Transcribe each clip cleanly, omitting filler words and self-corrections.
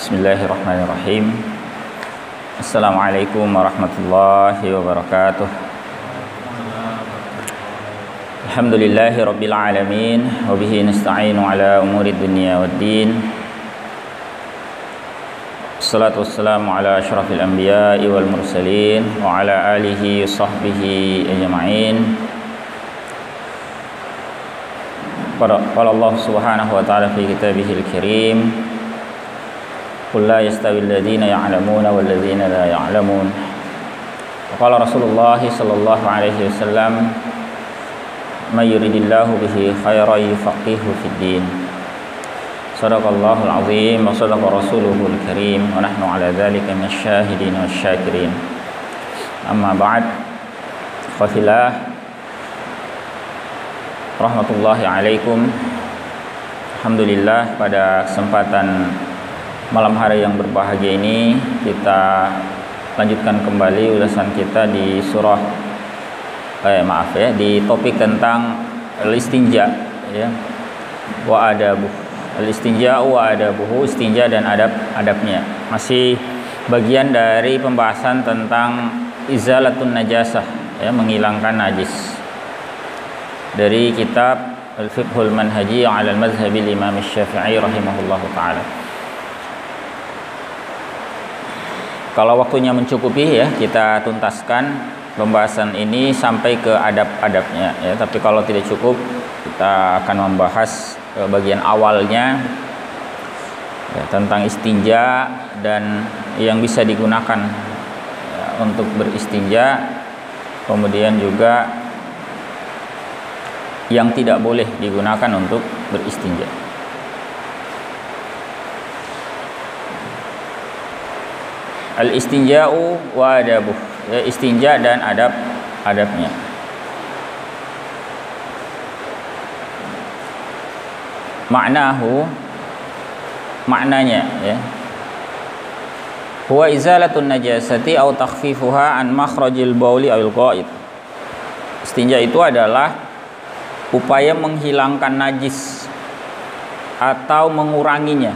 Bismillahirrahmanirrahim. Assalamualaikum warahmatullahi wabarakatuh. Alhamdulillahi rabbil alamin, wa bihi nasta'inu ala umurid dunya waddin. Assalatu wassalamu ala asyrafil anbiya'i wal mursalin wa ala alihi wa sahbihi ajma'in. Qala Allah subhanahu wa ta'ala fi kitabihil karim, qul la yastawil ladzina ya'lamuna wal ladzina la ya'lamun. Wa qala Rasulullah sallallahu alaihi wasallam, may yuridillahu bihi khairan yufaqihu fid din. Shadaqallahul azim wa shadaqa rasuluhul karim wa nahnu ala dzalika minasyahidin wasyakirin. Amma ba'd. Khafillah rahmatullahi alaikum. Alhamdulillah, pada kesempatan malam hari yang berbahagia ini kita lanjutkan kembali ulasan kita di surah di topik tentang al-istinja, ya. Wa adabuh. Al-istinja wa adabuhu, istinja dan adab-adabnya. Masih bagian dari pembahasan tentang izalatun najasah, ya, menghilangkan najis, dari kitab Al-Fiqhul Manhaji 'ala al-Mazhabil Imam Asy-Syafi'i rahimahullahu taala. Kalau waktunya mencukupi, ya, kita tuntaskan pembahasan ini sampai ke adab-adabnya, ya. Tapi kalau tidak cukup, kita akan membahas bagian awalnya, ya, tentang istinja dan yang bisa digunakan, ya, untuk beristinja, kemudian juga yang tidak boleh digunakan untuk beristinja. Al-istinja'u wa adabuh, ya, istinja dan adab-adabnya. Maknanya, ya, huwa izalatun najasati aw takhfifuha an makhrajil bauli awil ghaid. Istinja itu adalah upaya menghilangkan najis atau menguranginya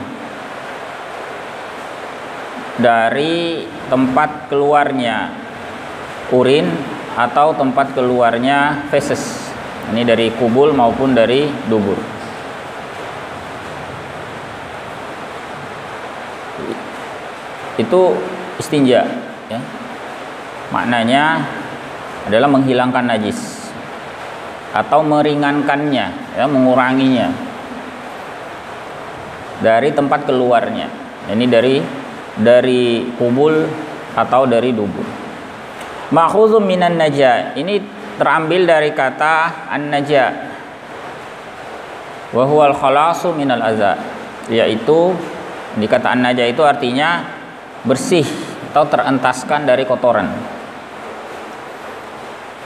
dari tempat keluarnya urin atau tempat keluarnya feses. Ini dari kubul maupun dari dubur. Itu istinja, ya. Maknanya adalah menghilangkan najis atau meringankannya, ya, menguranginya dari tempat keluarnya. Ini dari kubul atau dari dubur. Ma'khuzum minan naja, ini terambil dari kata an-naja, wa huwal khalasu minal adza, yaitu di kata an-naja itu artinya bersih atau terentaskan dari kotoran.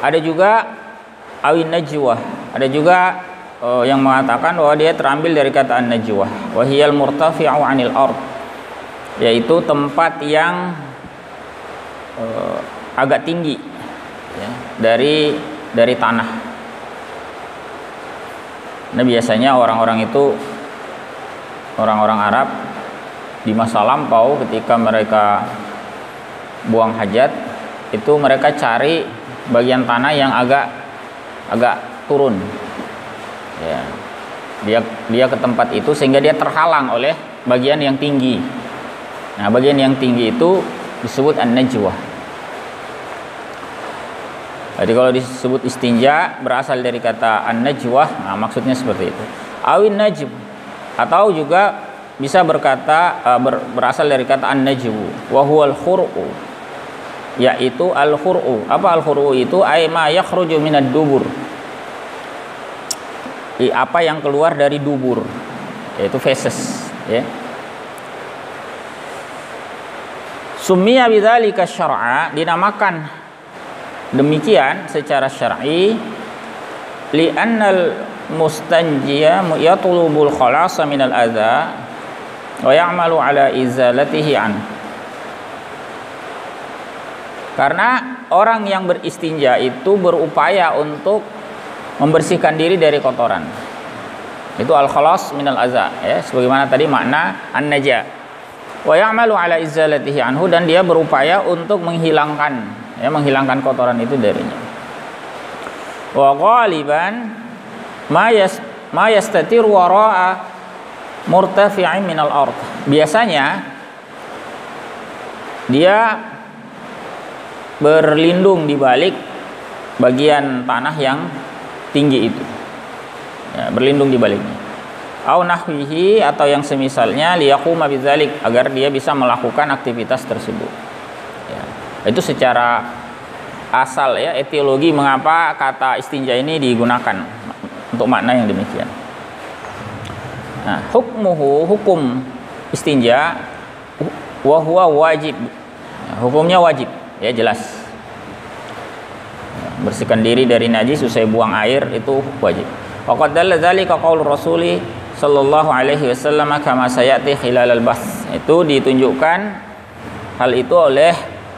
Ada juga awin najwah, ada juga yang mengatakan bahwa dia terambil dari kata an-najwah, wa hiyal murtafi'u 'anil ard, yaitu tempat yang agak tinggi, ya, dari tanah. Nah, biasanya orang-orang Arab di masa lampau ketika mereka buang hajat itu mereka cari bagian tanah yang agak turun, ya. Dia ke tempat itu sehingga dia terhalang oleh bagian yang tinggi. Nah, bagian yang tinggi itu disebut an-najwah. Jadi kalau disebut istinja berasal dari kata an-najwah, nah, maksudnya seperti itu. Awin najm, atau juga bisa berasal dari kata an-najwu, wa huwal khur'u, yaitu al-khur'u. Apa al-khur'u itu? Ay ma yakhruju minad dubur, apa yang keluar dari dubur, yaitu feses, ya. Summiya bidzalika syar'a, dinamakan demikian secara syar'i, li'annal mustanjiya yatlubul khalasa minal adza wa ya'malu ala izalatihi an. Karena orang yang beristinja itu berupaya untuk membersihkan diri dari kotoran. Itu al-khalas minal adza, ya, sebagaimana tadi makna an-naja. wa ya'malu ala izalatihi anhu, dan dia berupaya untuk menghilangkan kotoran itu darinya. Wa ghaliban ma yastatir wara'a murtafi'in minal ard. Biasanya dia berlindung di balik bagian tanah yang tinggi itu, ya, berlindung di baliknya. Au nahwihi, atau yang semisalnya, liyaquma bidzalik, agar dia bisa melakukan aktivitas tersebut. Ya, itu secara asal, ya, etiologi mengapa kata istinja ini digunakan untuk makna yang demikian. Nah, hukum istinja wa huwa wajib. Hukumnya wajib, ya, jelas. Bersihkan diri dari najis usai buang air itu wajib. Wa qad dalla dzalika qaulur rasuli sallallahu alaihi wasallam kama sayati khilalal bas. Itu ditunjukkan hal itu oleh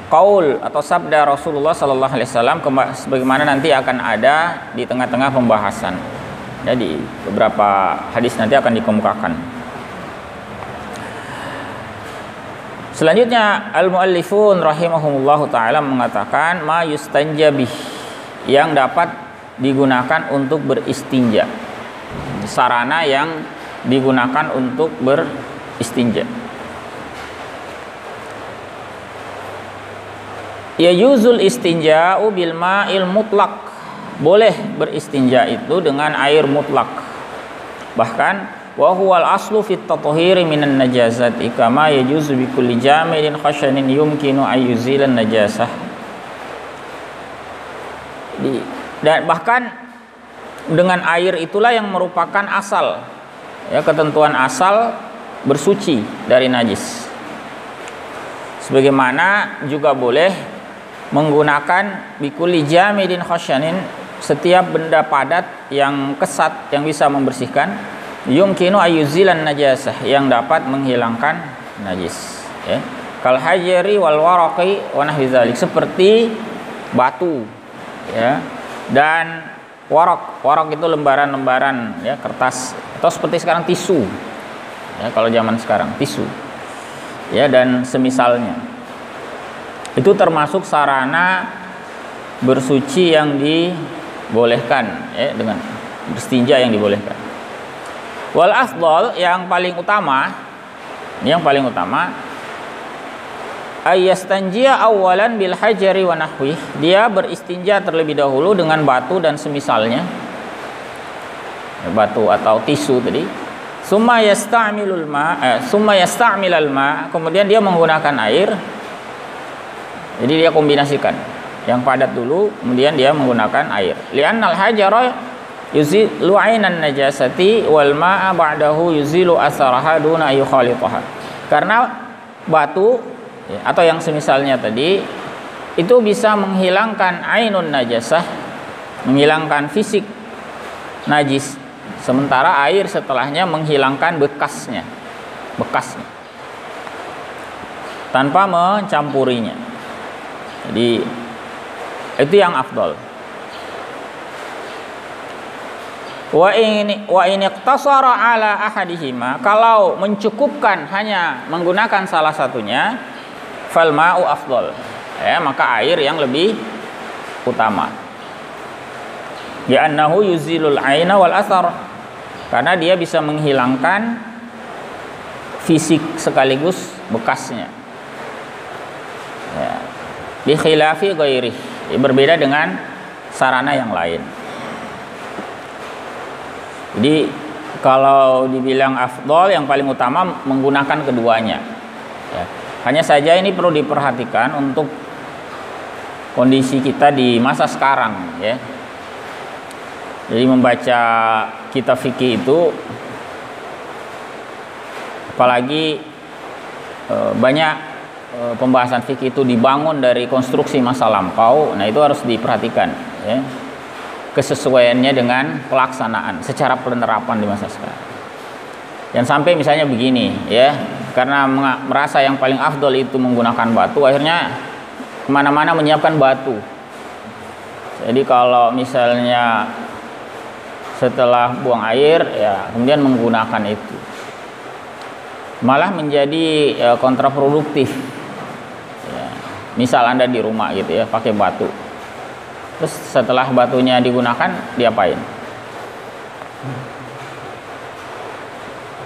qaul atau sabda Rasulullah sallallahu alaihi wasallam sebagaimana nanti akan ada di tengah-tengah pembahasan. Jadi beberapa hadis nanti akan dikemukakan. Selanjutnya al-muallifun rahimahumullahu taala mengatakan ma yustanja bih, yang dapat digunakan untuk beristinja. Sarana yang digunakan untuk beristinja. Yajuzul istinja'u bil ma'il mutlaq. Boleh beristinja itu dengan air mutlak. Bahkan wa huwal aslu fit tathhiri minan najasati kama yajuzu bi kulli jamidin khashanin yumkinu ayyuzilan najasah. Dan bahkan dengan air itulah yang merupakan asal, ya, ketentuan asal bersuci dari najis. Sebagaimana juga boleh menggunakan bikulli jamidin khashanin, setiap benda padat yang kesat yang bisa membersihkan, yumkinu ayyuzilan najasah, yang dapat menghilangkan najis, ya. Kal hajari wal waraqi wa nahwi dzalik, seperti batu, ya, dan waraq itu lembaran-lembaran, ya, kertas, atau seperti sekarang tisu, ya, kalau zaman sekarang tisu, ya, dan semisalnya. Itu termasuk sarana bersuci yang dibolehkan, ya, dengan beristinja yang dibolehkan. Wal afdal, yang paling utama ayyastanjia awalan bil hajari wa nahwih, dia beristinja terlebih dahulu dengan batu dan semisalnya, batu atau tisu tadi. Summa yasta'milul ma, kemudian dia menggunakan air. Jadi dia kombinasikan yang padat dulu, kemudian dia menggunakan air. Li'annal hajara yuzilu 'ainan najasati wal ma'a ba'dahu yuzilu asaraha duna yukhalitaha. Karena batu, ya, atau yang semisalnya tadi itu bisa menghilangkan ainun najasah, menghilangkan fisik najis, sementara air setelahnya menghilangkan bekasnya tanpa mencampurinya. Jadi itu yang afdal. Wa in iqtasara ala ahadihima, kalau mencukupkan hanya menggunakan salah satunya, fal ma'u afdal, ya, maka air yang lebih utama. Ya annahu yuzilul aina wal athar, karena dia bisa menghilangkan fisik sekaligus bekasnya, ya. Bi khilafi ghairi, berbeda dengan sarana yang lain. Jadi kalau dibilang afdol, yang paling utama menggunakan keduanya, ya. Hanya saja ini perlu diperhatikan untuk kondisi kita di masa sekarang, ya. Jadi membaca kitab fikih itu, apalagi banyak pembahasan fikih itu dibangun dari konstruksi masa lampau. Nah, itu harus diperhatikan, ya, kesesuaiannya dengan pelaksanaan secara penerapan di masa sekarang. Yang sampai misalnya begini, ya, karena merasa yang paling afdol itu menggunakan batu, akhirnya kemana-mana menyiapkan batu. Jadi kalau misalnya setelah buang air, ya, kemudian menggunakan itu. malah menjadi kontraproduktif. Ya. Misal Anda di rumah gitu ya, pakai batu. Terus setelah batunya digunakan, diapain?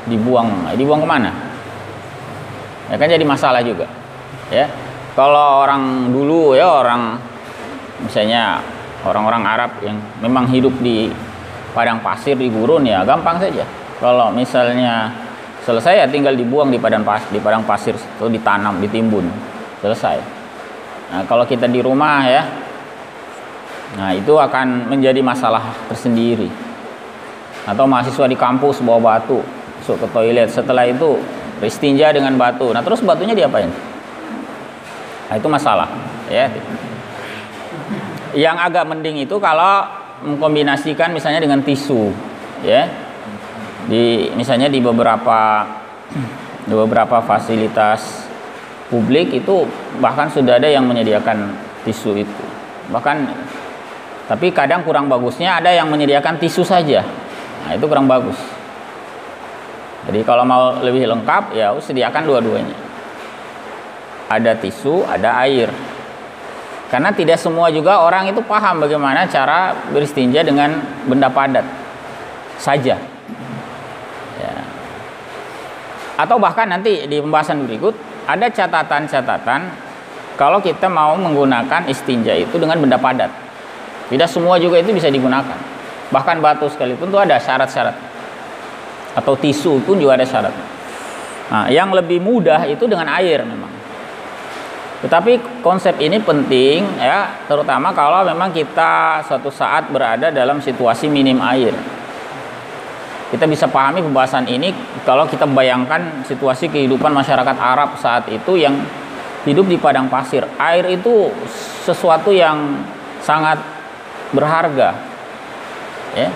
Dibuang kemana? Ya kan jadi masalah juga. Ya, kalau orang dulu ya, misalnya orang-orang Arab yang memang hidup di padang pasir, di gurun, ya gampang saja. Kalau misalnya selesai ya tinggal dibuang di padang pasir atau ditanam, ditimbun, selesai. Nah, kalau kita di rumah ya, nah itu akan menjadi masalah tersendiri. Atau mahasiswa di kampus bawa batu masuk ke toilet, setelah itu beristinja dengan batu. Nah, terus batunya diapain? Nah, itu masalah ya. Yang agak mending itu kalau mengkombinasikan misalnya dengan tisu ya. Misalnya di beberapa fasilitas publik itu bahkan sudah ada yang menyediakan tisu itu. Bahkan tapi kadang kurang bagusnya ada yang menyediakan tisu saja. Nah, itu kurang bagus. Jadi kalau mau lebih lengkap ya sediakan dua-duanya. Ada tisu, ada air. Karena tidak semua juga orang itu paham bagaimana cara beristinja dengan benda padat saja. Ya. Atau bahkan nanti di pembahasan berikut ada catatan-catatan kalau kita mau menggunakan istinja itu dengan benda padat. Tidak semua juga itu bisa digunakan. Bahkan batu sekalipun itu ada syarat-syarat. Atau tisu pun juga ada syarat. Nah, yang lebih mudah itu dengan air memang. Tetapi konsep ini penting ya, terutama kalau memang kita suatu saat berada dalam situasi minim air. Kita bisa pahami pembahasan ini kalau kita bayangkan situasi kehidupan masyarakat Arab saat itu yang hidup di padang pasir. Air itu sesuatu yang sangat berharga. Ya.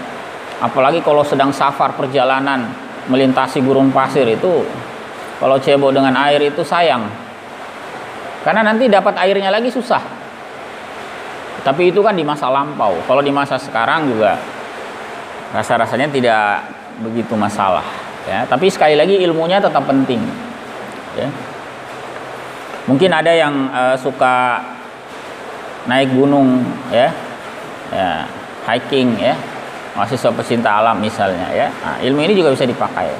Apalagi kalau sedang safar perjalanan melintasi gurun pasir itu, kalau cebok dengan air itu sayang. Karena nanti dapat airnya lagi susah. Tapi itu kan di masa lampau. Kalau di masa sekarang juga rasa-rasanya tidak begitu masalah. Ya. Tapi sekali lagi ilmunya tetap penting. Ya. Mungkin ada yang suka naik gunung, ya, hiking, ya. Mahasiswa pecinta alam misalnya ya. Nah, ilmu ini juga bisa dipakai.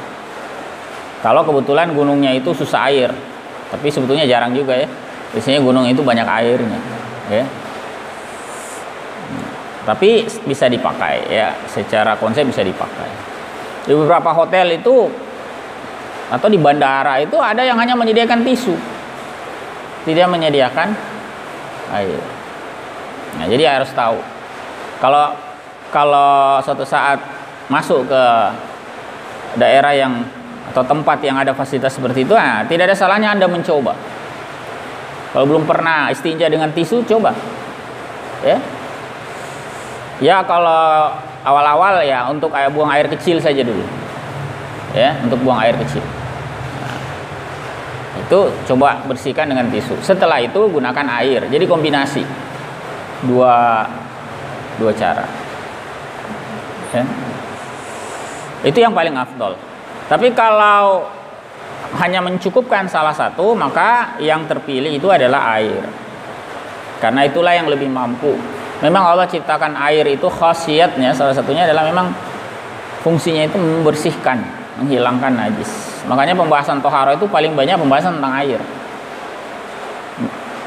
Kalau kebetulan gunungnya itu susah air, tapi sebetulnya jarang juga ya. Biasanya gunung itu banyak airnya, ya. Tapi bisa dipakai ya, secara konsep bisa dipakai. Di beberapa hotel itu atau di bandara itu ada yang hanya menyediakan tisu, tidak menyediakan air. Nah, jadi harus tahu kalau suatu saat masuk ke daerah yang atau tempat yang ada fasilitas seperti itu, nah, tidak ada salahnya Anda mencoba. Kalau belum pernah istinja dengan tisu, coba. Ya. Ya, kalau awal-awal ya untuk buang air kecil saja dulu. Ya, untuk buang air kecil. Nah, itu coba bersihkan dengan tisu. Setelah itu gunakan air. Jadi kombinasi dua cara. Ya. Itu yang paling afdol. Tapi kalau hanya mencukupkan salah satu, maka yang terpilih itu adalah air. Karena itulah yang lebih mampu. Memang Allah ciptakan air itu khasiatnya salah satunya adalah memang fungsinya itu membersihkan, menghilangkan najis. Makanya pembahasan tohara itu paling banyak pembahasan tentang air.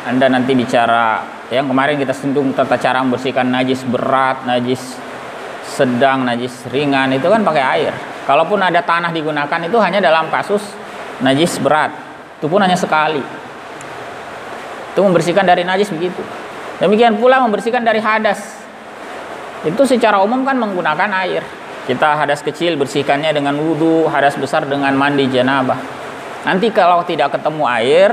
Anda nanti bicara yang kemarin kita sentuh tata cara membersihkan najis berat, najis sedang, najis ringan, itu kan pakai air. Kalaupun ada tanah digunakan itu hanya dalam kasus najis berat, itu pun hanya sekali. Itu membersihkan dari najis begitu. Demikian pula membersihkan dari hadas. Itu secara umum kan menggunakan air. Kita hadas kecil bersihkannya dengan wudu, hadas besar dengan mandi janabah. Nanti kalau tidak ketemu air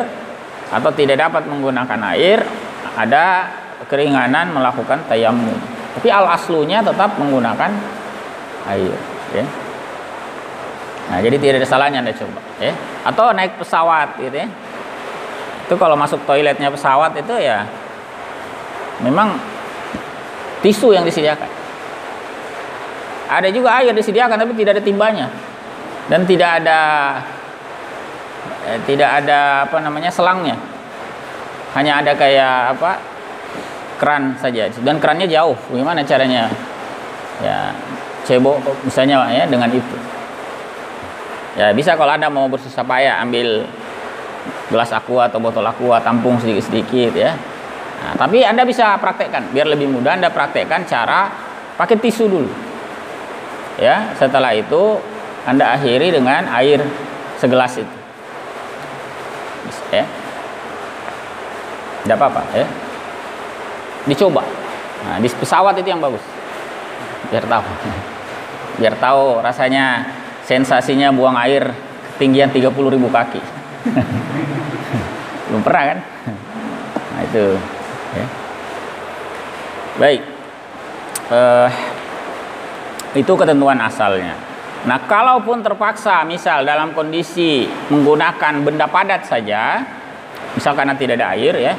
atau tidak dapat menggunakan air, ada keringanan melakukan tayamum. Tapi al-aslunya tetap menggunakan air, ya. Nah, jadi tidak ada salahnya Anda coba, ya. Atau naik pesawat gitu ya. Itu kalau masuk toiletnya pesawat itu ya memang tisu yang disediakan. Ada juga air disediakan tapi tidak ada timbanya. Dan tidak ada tidak ada apa namanya selangnya, hanya ada kayak apa keran saja, dan kerannya jauh. Bagaimana caranya ya cebok misalnya ya dengan itu? Ya bisa kalau Anda mau bersusah payah ambil gelas aqua atau botol aqua, tampung sedikit-sedikit ya. Nah, tapi Anda bisa praktekkan biar lebih mudah. Anda praktekkan cara pakai tisu dulu. Ya, setelah itu Anda akhiri dengan air segelas itu. Ya. Tidak apa-apa ya. Dicoba. Nah, di pesawat itu yang bagus. Biar tahu. Biar tahu rasanya, sensasinya buang air ketinggian 30.000 kaki. Belum pernah kan? Nah, itu ya. Baik. Itu ketentuan asalnya. Nah, kalaupun terpaksa misal dalam kondisi menggunakan benda padat saja, misal karena tidak ada air ya,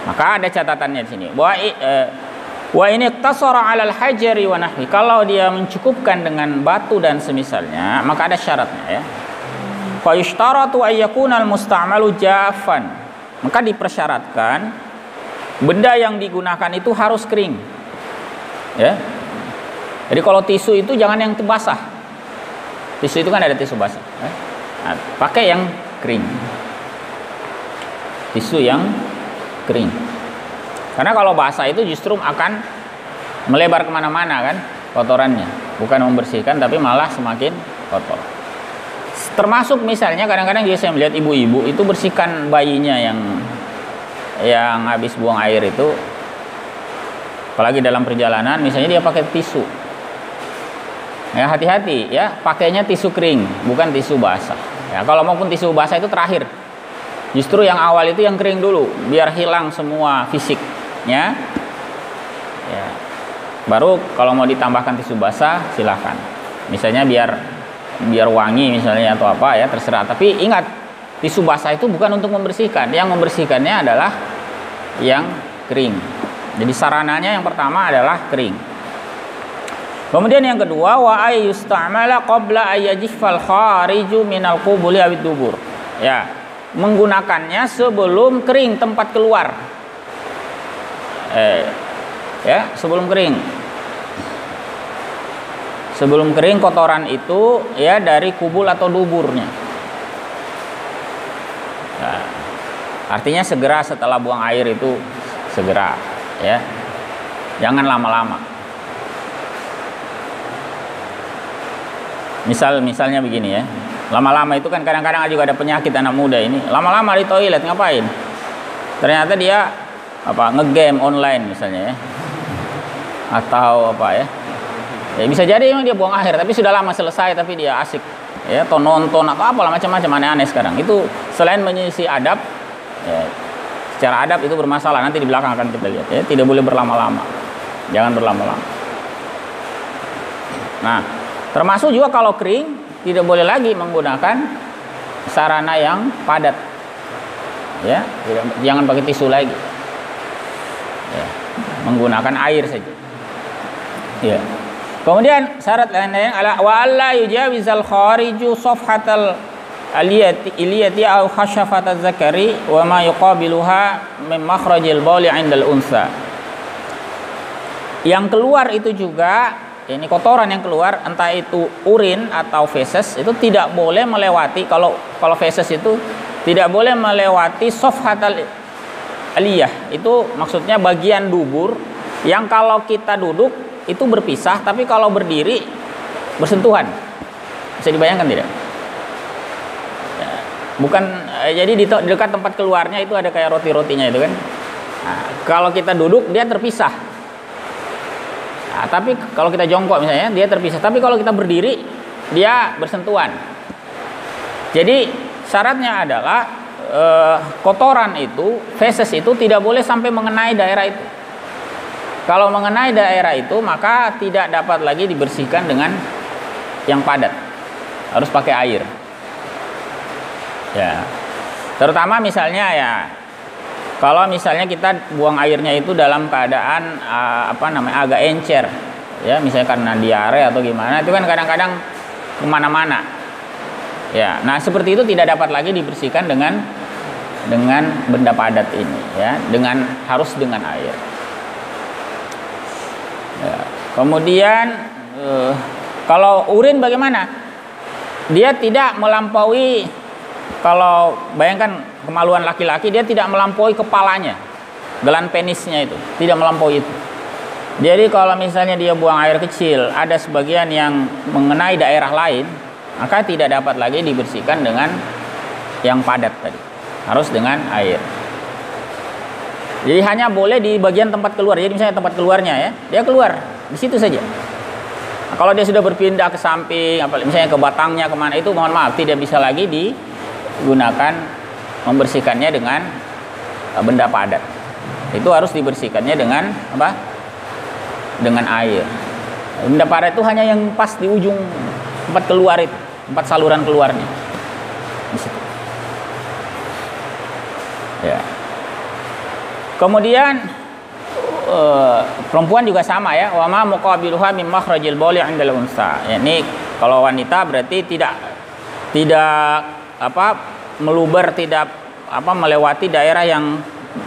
maka ada catatannya di sini. Wa ini iqtasara 'alal hajari wa nahwi. Kalau dia mencukupkan dengan batu dan semisalnya, maka ada syaratnya ya. Fa yushtaratu ay yakuna al-musta'malu jaffan. Maka dipersyaratkan benda yang digunakan itu harus kering. Ya. Jadi kalau tisu itu jangan yang basah. Tisu itu kan ada tisu basah. Ya. Nah, pakai yang kering. Tisu yang kering. Karena kalau basah itu justru akan melebar kemana-mana kan kotorannya, bukan membersihkan tapi malah semakin kotor. Termasuk misalnya kadang-kadang juga saya melihat ibu-ibu itu bersihkan bayinya yang habis buang air itu, apalagi dalam perjalanan misalnya dia pakai tisu. Ya hati-hati ya, pakainya tisu kering bukan tisu basah. Ya kalau maupun tisu basah itu terakhir. Justru yang awal itu yang kering dulu, biar hilang semua fisiknya. Ya. Baru kalau mau ditambahkan tisu basah silahkan. Misalnya biar wangi misalnya atau apa ya terserah. Tapi ingat, tisu basah itu bukan untuk membersihkan. Yang membersihkannya adalah yang kering. Jadi sarananya yang pertama adalah kering. Kemudian yang kedua, wa ay yusta'mala qabla ay yajiffal khariju minal qubuli awid dubur. Ya. Menggunakannya sebelum kering tempat keluar. Ya, sebelum kering. Sebelum kering kotoran itu ya dari kubul atau duburnya. Nah, artinya segera setelah buang air itu segera ya. Jangan lama-lama. Misalnya begini ya. Lama-lama itu kan kadang-kadang juga ada penyakit anak muda ini. Lama-lama di toilet ngapain? Ternyata dia ngegame online misalnya ya. Atau apa ya? Ya bisa jadi memang dia buang air tapi sudah lama selesai tapi dia asik ya, atau nonton atau apalah macam-macam aneh-aneh sekarang. Itu selain menyisi adab ya, secara adab itu bermasalah, nanti di belakang akan kita lihat ya. Tidak boleh berlama-lama. Jangan berlama-lama. Nah, termasuk juga kalau kering tidak boleh lagi menggunakan sarana yang padat. Ya, jangan pakai tisu lagi. Ya, menggunakan air saja. Ya. Kemudian syarat lain-lain ala wa alla yujawizal khariju safhatal aliyati aw khashafatal zakari wa ma yuqabiluha min makhrajil bauli 'indal unsa. Yang keluar itu juga ini kotoran yang keluar, entah itu urin atau feses, itu tidak boleh melewati, kalau feses itu tidak boleh melewati safhatal aliyah. Itu maksudnya bagian dubur yang kalau kita duduk itu berpisah, tapi kalau berdiri bersentuhan. Bisa dibayangkan tidak? Ya, bukan jadi di dekat tempat keluarnya itu ada kayak roti-rotinya itu kan. Nah, kalau kita duduk dia terpisah. Nah, tapi kalau kita jongkok misalnya dia terpisah, tapi kalau kita berdiri dia bersentuhan. Jadi syaratnya adalah kotoran itu, feses itu tidak boleh sampai mengenai daerah itu. Kalau mengenai daerah itu maka tidak dapat lagi dibersihkan dengan yang padat, harus pakai air. Ya, terutama misalnya ya, kalau misalnya kita buang airnya itu dalam keadaan agak encer, ya misalnya karena diare atau gimana, itu kan kadang-kadang kemana-mana, Ya, nah seperti itu tidak dapat lagi dibersihkan dengan benda padat ini, ya, harus dengan air. Ya. Kemudian kalau urin bagaimana? Dia tidak melampaui, kalau bayangkan kemaluan laki-laki, dia tidak melampaui kepalanya, gelan penisnya itu tidak melampaui itu. Jadi kalau misalnya dia buang air kecil, ada sebagian yang mengenai daerah lain, maka tidak dapat lagi dibersihkan dengan yang padat tadi, harus dengan air. Jadi hanya boleh di bagian tempat keluar. Jadi misalnya tempat keluarnya, ya, dia keluar di situ saja. Nah, kalau dia sudah berpindah ke samping, misalnya ke batangnya kemana, itu mohon maaf tidak bisa lagi digunakan membersihkannya dengan benda padat. Itu harus dibersihkannya dengan apa? Dengan air. Benda padat itu hanya yang pas di ujung tempat keluar itu, tempat saluran keluarnya. Di situ. Ya. Kemudian perempuan juga sama, ya, wa ma muqabiluha min makhrajil bauli 'indal unsa. Ini kalau wanita berarti tidak meluber, tidak melewati daerah yang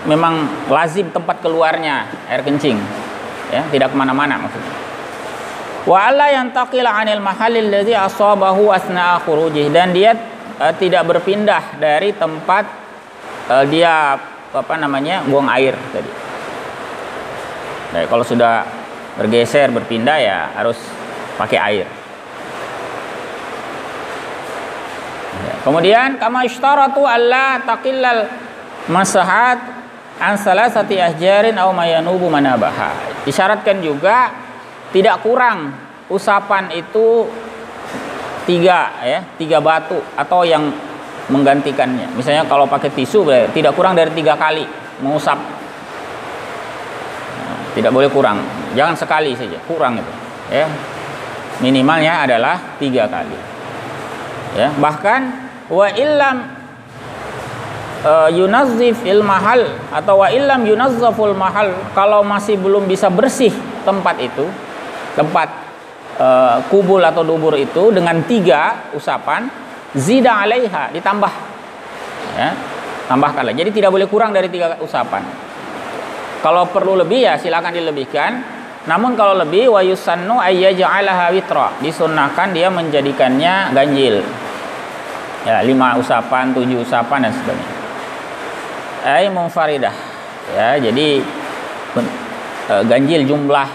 memang lazim tempat keluarnya air kencing, ya, tidak kemana-mana maksudnya. Wa alla yantaqila 'anil mahallil ladzi asabahu asna'a khurujih, dan dia tidak berpindah dari tempat dia buang air tadi. Nah, kalau sudah bergeser, berpindah, ya harus pakai air. Ya. Kemudian kama ishtaratu alla taqillal masahat an salasati ahjarin aw mayanubu manabaha. Disyaratkan juga tidak kurang usapan itu 3 batu atau yang menggantikannya. Misalnya kalau pakai tisu, tidak kurang dari 3 kali mengusap. Nah, tidak boleh kurang. Jangan sekali saja, kurang itu. Ya. Minimalnya adalah 3 kali. Ya, bahkan wa illam yunazzif il mahal atau wa illam yunazzaful mahal, kalau masih belum bisa bersih tempat itu, tempat kubul atau dubur itu dengan 3 usapan, zida alaiha, ditambah, ya, tambahkanlah. Jadi tidak boleh kurang dari 3 usapan. Kalau perlu lebih, ya silakan dilebihkan. Namun kalau lebih, wa yusannu ayyaj'alaha witra, disunnahkan dia menjadikannya ganjil. Ya, 5 usapan, 7 usapan dan sebagainya. Ai munfaridah. Ya, jadi ganjil jumlah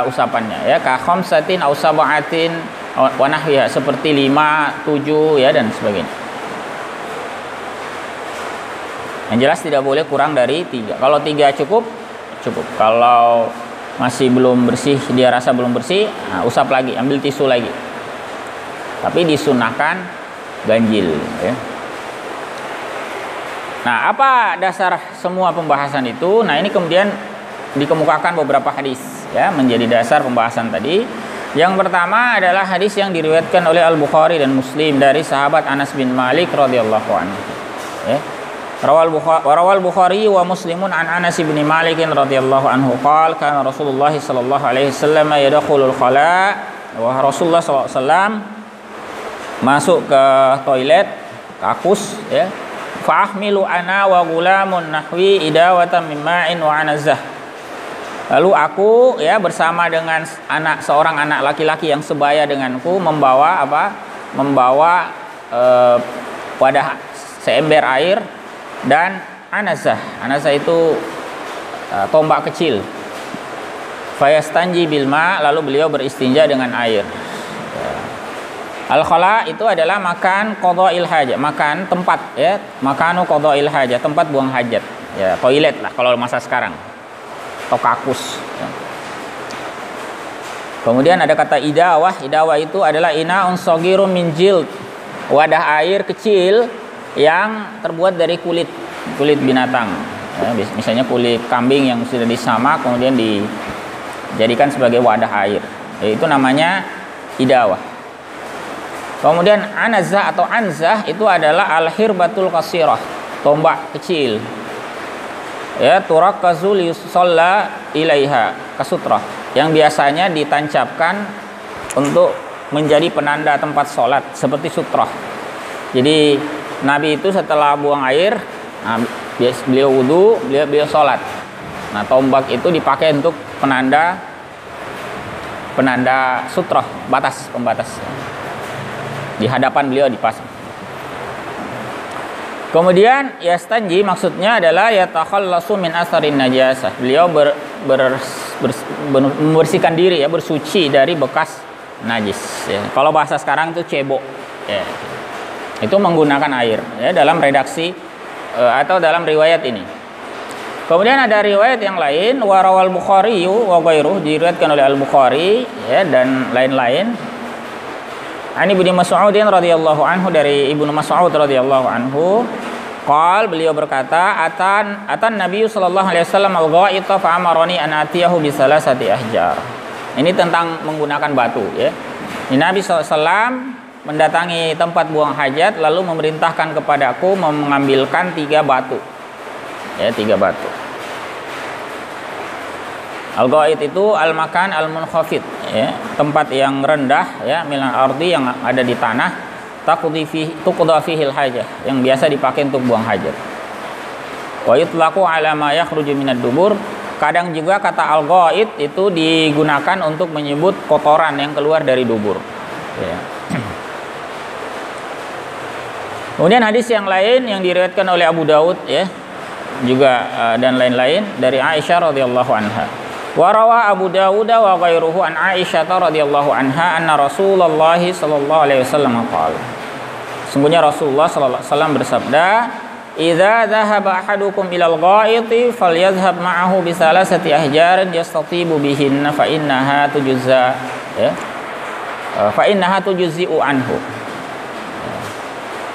usapannya, ya, ka khamsatin aw sab'atin wa nahwiha, seperti 5, 7, ya, dan sebagainya. Yang jelas tidak boleh kurang dari 3. Kalau 3 cukup. Kalau masih belum bersih, dia rasa belum bersih, nah, usap lagi, ambil tisu lagi. Tapi disunahkan ganjil, ya. Nah, apa dasar semua pembahasan itu? Nah, ini kemudian dikemukakan beberapa hadis, ya, menjadi dasar pembahasan tadi. Yang pertama adalah hadis yang diriwayatkan oleh Al-Bukhari dan Muslim dari sahabat Anas bin Malik radhiyallahu anhu. Ya. Rawal Bukhari wa Muslimun an Anas bin Malik radhiyallahu anhu qala kana Rasulullah sallallahu alaihi wasallam yadkhulul khala, wa Rasulullah sallallahu alaihi wasallam masuk ke toilet, kakus, ya. Fa ahmilu ana wa gulamun nahwi idawatan min ma'in wa anazah. Lalu aku, ya, bersama dengan seorang anak laki-laki yang sebaya denganku membawa wadah seember air dan anazah. Anazah itu tombak kecil. Fayastanji bil ma, lalu beliau beristinja dengan air. Al-khala itu adalah makan qadha'il hajat, makan tempat, ya, makanu qadha'il hajat, tempat buang hajat, ya, toilet lah kalau masa sekarang, atau kakus, ya. Kemudian ada kata idawah. Idawah itu adalah inaun saghirun min jild, wadah air kecil yang terbuat dari kulit binatang, ya, misalnya kulit kambing yang sudah disamak kemudian dijadikan sebagai wadah air, itu namanya idawah. Kemudian anazah atau anzah itu adalah al-hirbatul qasirah, tombak kecil, ya, turakkazu li yusalla ilaiha kasutrah, yang biasanya ditancapkan untuk menjadi penanda tempat sholat seperti sutrah. Jadi Nabi itu setelah buang air, nah, beliau wudu, beliau sholat. Nah, tombak itu dipakai untuk penanda sutroh, pembatas. Di hadapan beliau dipasang. Kemudian yastanji maksudnya adalah yatakhallasu min asarin najasah. Beliau membersihkan diri, ya, bersuci dari bekas najis, ya. Kalau bahasa sekarang itu cebok, ya. Itu menggunakan air, ya, dalam redaksi atau dalam riwayat ini. Kemudian ada riwayat yang lain, warawal Bukhari wa ghairuh, diriwayatkan oleh Al-Bukhari, ya, dan lain-lain. Ani Ibnu Mas'udin radhiyallahu anhu, dari Ibnu Mas'ud radhiyallahu anhu, qal, beliau berkata, atan Nabi sallallahu alaihi wasallam al-ghaita fa amarani an atiyahu bi salasati ahjar. Ini tentang menggunakan batu, ya. Nabi SAW mendatangi tempat buang hajat lalu memerintahkan kepadaku mengambilkan 3 batu. Ya, 3 batu. Al-Ghait itu al-makan al-munkhafid, ya, tempat yang rendah, ya, minal ardi, yang ada di tanah, tuqda fihil hajah, yang biasa dipakai untuk buang hajat. Wa yutlaqu ala ma yakhruju minad dubur. Kadang juga kata al-ghait itu digunakan untuk menyebut kotoran yang keluar dari dubur, ya. Kemudian hadis yang lain yang diriwayatkan oleh Abu Daud, ya, juga dan lain-lain, dari Aisyah radhiyallahu anha. Wa rawa Abu Dawud wa ghairuhu an Aisyah radhiyallahu anha anna Rasulullah sallallahu alaihi wasallam qala. Sungguhnya Rasulullah sallallahu alaihi wasallam bersabda, "Idza dhahaba ahadukum ilal ghaiti falyadhhab ma'ahu bi salasati ahjarin yastatibu bihinna fa innaha tujza, ya. Fa innaha tujzi'u anhu."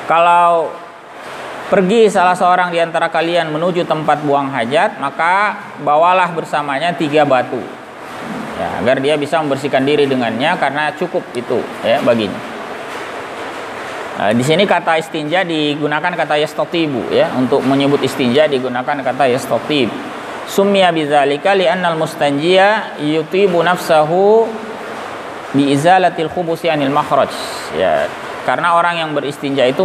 Kalau pergi salah seorang di antara kalian menuju tempat buang hajat, maka bawalah bersamanya 3 batu, ya, agar dia bisa membersihkan diri dengannya, karena cukup itu, ya, baginya. Di sini kata istinja digunakan kata yastatibu, ya, untuk menyebut istinja digunakan kata yastatib. Summiya bidzalika li'annal mustanjiya yutibu nafsahu bi izalatil khubusi anil makhraj, ya, karena orang yang beristinja itu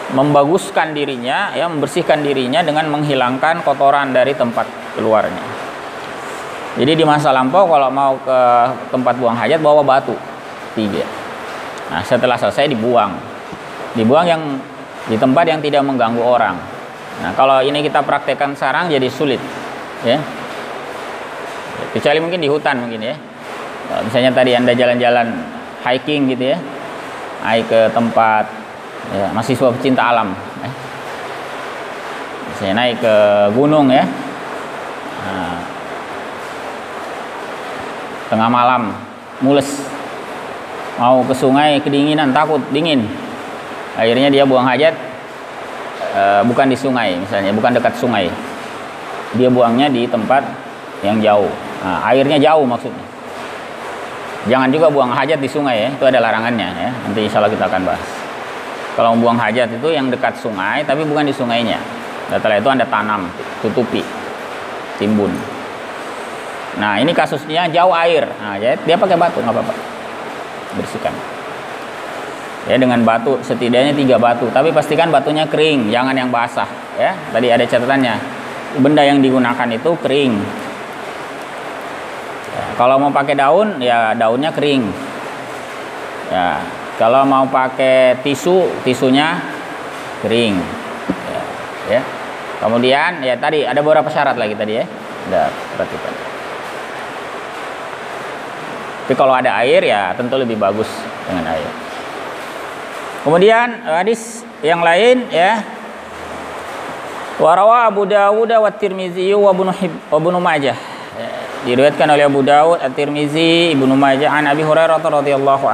membaguskan dirinya, ya, membersihkan dirinya dengan menghilangkan kotoran dari tempat keluarnya. Jadi di masa lampau kalau mau ke tempat buang hajat bawa batu 3. Nah, setelah selesai dibuang yang di tempat yang tidak mengganggu orang. Nah, kalau ini kita praktekkan sekarang jadi sulit, ya. Kecuali mungkin di hutan mungkin, ya. Misalnya tadi Anda jalan-jalan hiking gitu, ya, naik ke tempat, ya, mahasiswa pecinta alam, ya. Misalnya naik ke gunung, ya. Nah, tengah malam mules, mau ke sungai kedinginan, takut dingin, akhirnya dia buang hajat bukan di sungai, misalnya bukan dekat sungai, dia buangnya di tempat yang jauh. Nah, airnya jauh maksudnya. Jangan juga buang hajat di sungai, ya, itu ada larangannya, ya. Nanti insya Allah kita akan bahas. Kalau buang hajat itu yang dekat sungai, tapi bukan di sungainya. Setelah itu Anda tanam, tutupi, timbun. Nah, ini kasusnya jauh air. Nah, dia pakai batu, nggak apa-apa, bersihkan. Ya, dengan batu setidaknya 3 batu, tapi pastikan batunya kering, jangan yang basah, ya. Tadi ada catatannya, benda yang digunakan itu kering. Ya, kalau mau pakai daun, ya daunnya kering. Ya, kalau mau pakai tisunya kering. Ya. Kemudian ya tadi ada beberapa syarat lagi tadi, ya. Udah perhatikan. Tapi kalau ada air ya tentu lebih bagus dengan air. Kemudian hadis yang lain, ya. Warawa Abu Dawud wa Tirmizi wa Ibnu Majah. Diriwayatkan oleh Abu Dawud, At-Tirmizi, Ibnu Majah an Abi Hurairah radhiyallahu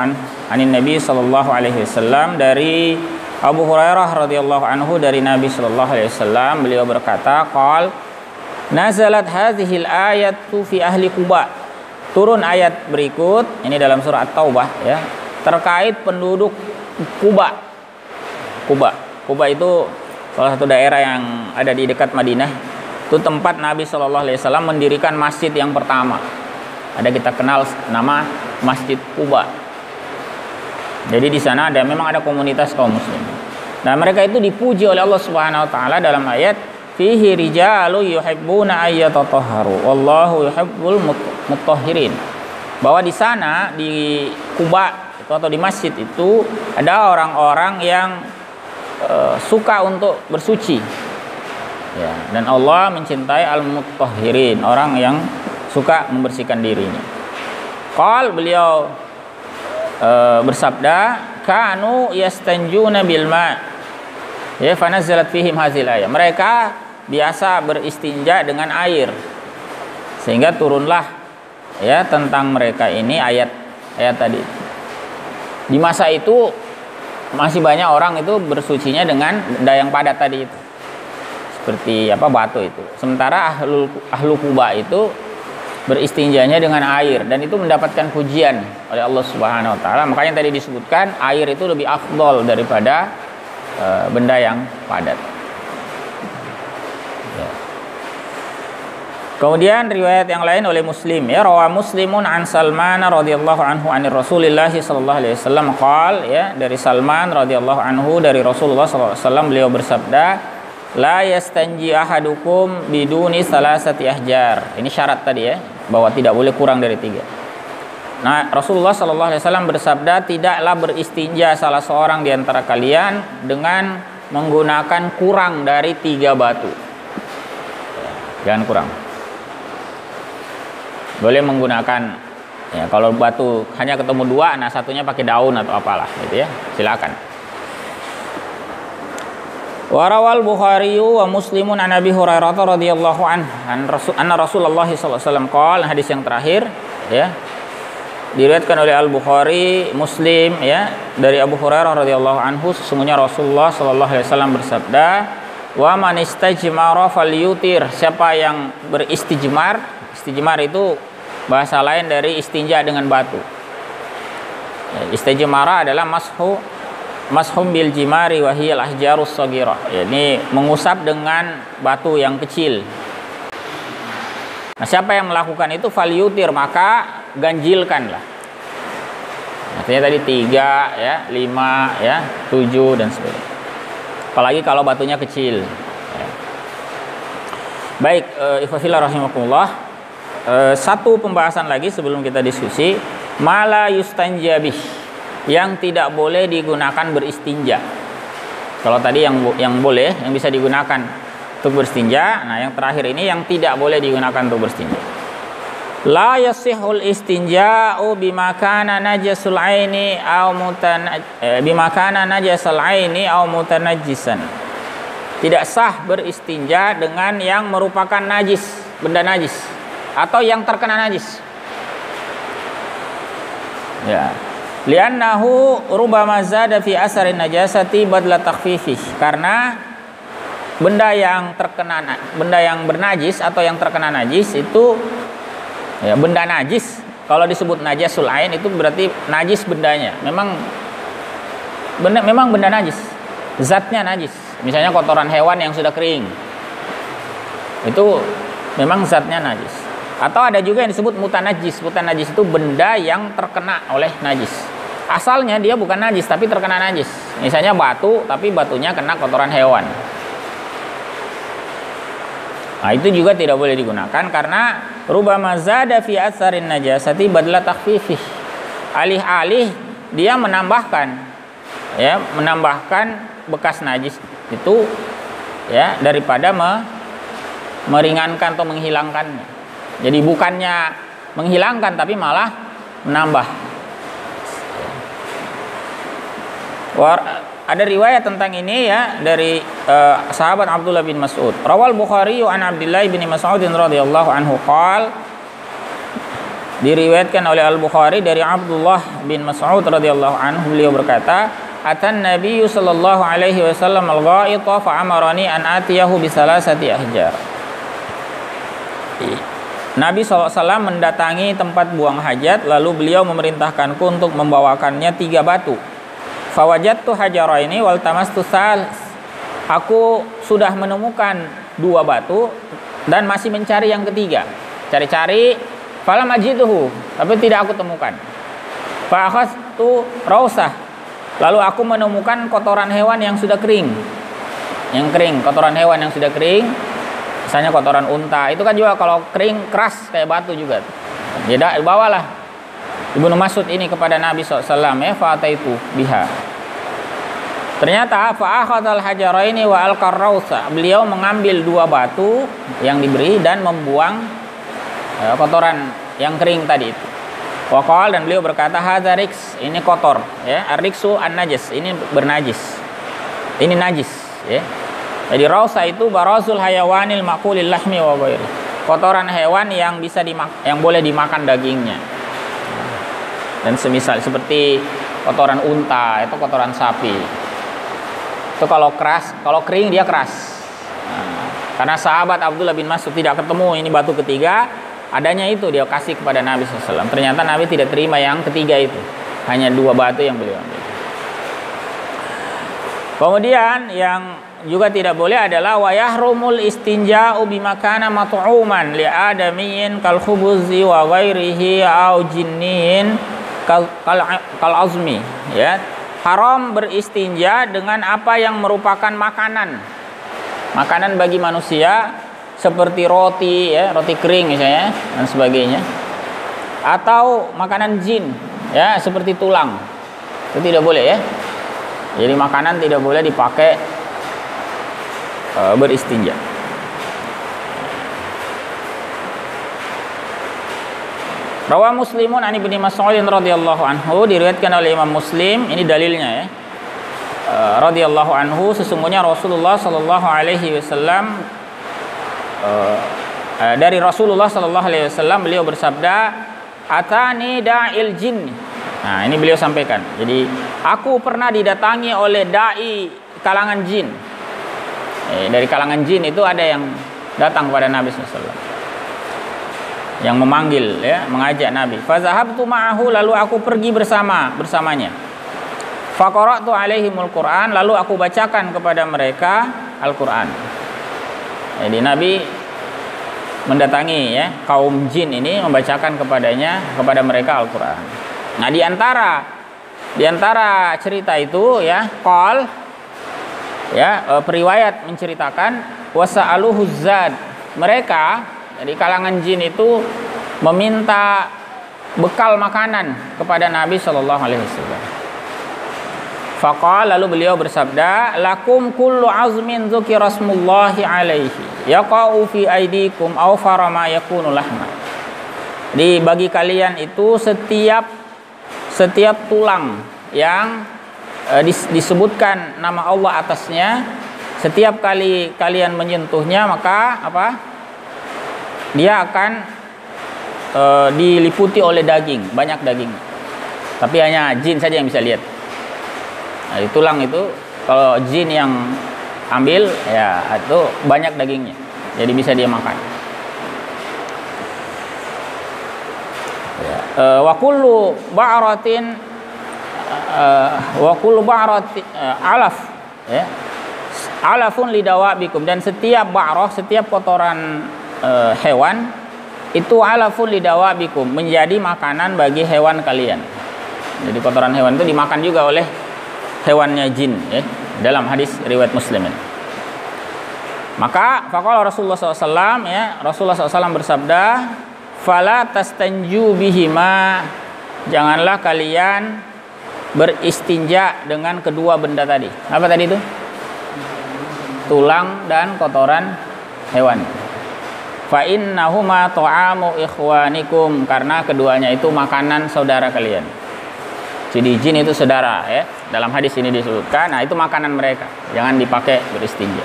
anin Nabi sallallahu alaihi wasallam, dari Abu Hurairah radhiyallahu anhu dari Nabi sallallahu alaihi wasallam, beliau berkata, qal nazalat hadhil ayatu fi ahli Quba. Turun ayat berikut ini dalam surah At-Taubah, ya, terkait penduduk Quba. Quba itu salah satu daerah yang ada di dekat Madinah. Itu tempat Nabi Shallallahu Alaihi Wasallam mendirikan masjid yang pertama. Ada kita kenal nama Masjid Quba. Jadi di sana memang ada komunitas kaum muslimin. Nah, mereka itu dipuji oleh Allah Subhanahu wa taala dalam ayat fihi rijalu yuhibbuna ayyatatahharu wallahu yuhibbul mutahhirin. Bahwa di sana di Kuba atau di masjid itu ada orang-orang yang suka untuk bersuci. Ya, dan Allah mencintai al-mutahhirin, orang yang suka membersihkan dirinya. Beliau bersabda, kanu yastanjuna bil ma. Ya, fanazzalat fihim hazil ayat. Mereka biasa beristinja dengan air. Sehingga turunlah ya tentang mereka ini ayat tadi. Di masa itu masih banyak orang itu bersucinya dengan benda yang padat tadi itu. Seperti batu itu. Sementara ahlu Kuba itu beristinjanya dengan air dan itu mendapatkan pujian oleh Allah Subhanahu wa taala. Makanya tadi disebutkan air itu lebih afdol daripada benda yang padat. Ya. Kemudian riwayat yang lain oleh Muslim, ya, rawa Muslimun an Salman radhiyallahu anhu anir Rasulillah sallallahu alaihi wasallam qala, ya, dari Salman radhiyallahu anhu dari Rasulullah sallallahu alaihi wasallam, beliau bersabda, la yastanji ahadukum biduni salasati ahjar. Ini syarat tadi, ya, bahwa tidak boleh kurang dari 3. Nah, Rasulullah sallallahu alaihi wasallam bersabda, tidaklah beristinja salah seorang di antara kalian dengan menggunakan kurang dari 3 batu. Jangan kurang. Boleh menggunakan, ya, kalau batu hanya ketemu 2, nah satunya pakai daun atau apalah gitu, ya, silakan. Warawal Bukhari wa Muslimun an Abi Hurairah radhiyallahu anna Rasulullah sallallahu alaihi wasallam qala, hadis yang terakhir, ya, diriwayatkan oleh Al-Bukhari, Muslim, ya, dari Abu Hurairah radhiyallahu anhu, sesungguhnya Rasulullah sallallahu alaihi wasallam bersabda, wa man istajmara falyutir. Siapa yang beristijmar, istijmar itu bahasa lain dari istinja dengan batu. Istijmara adalah mashum bil jimari wa hiyal ahjarus shaghirah. Ini mengusap dengan batu yang kecil. Nah, siapa yang melakukan itu falyutir, maka ganjilkanlah. Artinya tadi 3, ya, 5, ya, 7 dan sebagainya. Apalagi kalau batunya kecil. Ya. Baik, ikhwafillah rahimakumullah. Satu pembahasan lagi sebelum kita diskusi, mala yustanjabih, yang tidak boleh digunakan beristinja. Kalau tadi yang boleh, yang bisa digunakan untuk beristinja, nah yang terakhir ini yang tidak boleh digunakan untuk beristinja. La yasihul istinja'u bima kana najasul aini aw mutanajjisan. Tidak sah beristinja dengan yang merupakan najis, benda najis, atau yang terkena najis. Ya. Li'annahu rubama zada fi asarin najasati badla takhfifih. Karena benda yang bernajis atau yang terkena najis itu, ya, benda najis, kalau disebut najasul ain itu berarti najis bendanya. Memang benda najis, zatnya najis. Misalnya kotoran hewan yang sudah kering, itu memang zatnya najis. Atau ada juga yang disebut mutanajis. Mutanajis itu benda yang terkena oleh najis. Asalnya dia bukan najis tapi terkena najis. Misalnya batu, tapi batunya kena kotoran hewan. Nah, itu juga tidak boleh digunakan karena rubama zada fi atsarin najasati badla takhfifih. Alih-alih dia menambahkan bekas najis itu, ya, daripada meringankan atau menghilangkannya. Jadi bukannya menghilangkan tapi malah menambah. Ada riwayat tentang ini, ya, dari sahabat Abdullah bin Mas'ud. Rawal Bukhari an Abdullah bin Mas'ud radhiyallahu anhu qala, diriwayatkan oleh Al-Bukhari dari Abdullah bin Mas'ud radhiyallahu anhu, beliau berkata, atan Nabi sallallahu alaihi wasallam al-ghaita fa amarani an atiyahu bi salasati ahjar. Nabi SAW mendatangi tempat buang hajat, lalu beliau memerintahkanku untuk membawakannya 3 batu. Fawajadtu hajaraini wal tamastu salas. Aku sudah menemukan 2 batu dan masih mencari yang ketiga. Cari-cari, falam ajiduhu, tapi tidak aku temukan. Fa akhadtu rausah, Lalu aku menemukan kotoran hewan yang sudah kering. Yang kering, kotoran hewan yang sudah kering. Misalnya kotoran unta, itu kan juga kalau kering keras kayak batu juga. Jadi bawalah Ibnu Mas'ud ini kepada Nabi SAW, ya, fa'ataitu biha. Ternyata fa'akhadhal hajaraini wa al-qarrausa. Beliau mengambil 2 batu yang diberi dan membuang kotoran yang kering tadi itu. Waqal, dan beliau berkata, hadza riks, ini kotor, ya. Ar-riksu an-najis, ini bernajis. Ini najis, ya. Jadi rausa itu barazul hayawanil maqulil lahmi wa ghairi. Kotoran hewan yang bisa yang boleh dimakan dagingnya. Dan semisal seperti kotoran unta, itu kotoran sapi. Itu kalau keras, kalau kering dia keras. Nah, karena sahabat Abdullah bin Mas'ud tidak ketemu ini batu ketiga, adanya itu dia kasih kepada Nabi SAW. Ternyata Nabi tidak terima yang ketiga itu, hanya 2 batu yang beliau ambil. Kemudian yang juga tidak boleh adalah wa yahrumul istinja'u bimakana mat'uman li adamiyyin kal khubuzi wa ghairihi au jinnin kal azmi, ya. Haram beristinja dengan apa yang merupakan makanan bagi manusia, seperti roti, ya, roti kering misalnya dan sebagainya, atau makanan jin, ya, seperti tulang. Itu tidak boleh, ya. Jadi makanan tidak boleh dipakai beristinja. Rawa Muslimun an Ibnu Mas'ud radhiyallahu anhu, diriwayatkan oleh Imam Muslim, ini dalilnya, ya. Radhiyallahu anhu, sesungguhnya Rasulullah sallallahu alaihi wasallam, dari Rasulullah sallallahu alaihi wasallam beliau bersabda, atani da'il jin. Nah, ini beliau sampaikan. Jadi, aku pernah didatangi oleh dai kalangan jin. Dari kalangan jin itu ada yang datang kepada Nabi SAW, yang memanggil, ya, mengajak Nabi. Fazahabtu ma'ahu, lalu aku pergi bersamanya. Faqara'tu alaihimul Qur'an, lalu aku bacakan kepada mereka Al-Qur'an. Jadi Nabi mendatangi, ya, kaum jin ini, membacakan kepada mereka Al-Qur'an. Nah, di antara cerita itu, ya, qal, ya, periwayat menceritakan wasa'aluhu zad. Mereka dari kalangan jin itu meminta bekal makanan kepada Nabi sallallahu alaihi wasallam. Faqala, lalu beliau bersabda, lakum kullu azmin dzukira rasmullahi alaihi yaqa'u fi aidikum aw farama yakunu lahma. Jadi bagi kalian itu setiap tulang yang disebutkan nama Allah atasnya, setiap kali kalian menyentuhnya maka apa? Dia akan diliputi oleh daging, banyak daging. Tapi hanya jin saja yang bisa lihat. Nah, di tulang itu kalau jin yang ambil, ya, itu banyak dagingnya, jadi bisa dia makan. Wa kullu ba'ratin alaf, ya, alafun lidawabikum, dan setiap ba'rah, setiap kotoran hewan itu alafun lidawabikum, menjadi makanan bagi hewan kalian. Jadi kotoran hewan itu dimakan juga oleh hewannya jin, ya, dalam hadis riwayat Muslim. Maka faqala Rasulullah SAW, ya, Rasulullah SAW bersabda, fala tastanju bihima, janganlah kalian beristinja dengan kedua benda tadi. Apa tadi itu? Tulang dan kotoran hewan. Fa innahuma ta'amu ikhwanikum, karena keduanya itu makanan saudara kalian. Jadi jin itu saudara, ya. Dalam hadis ini disebutkan, nah itu makanan mereka, jangan dipakai beristinja.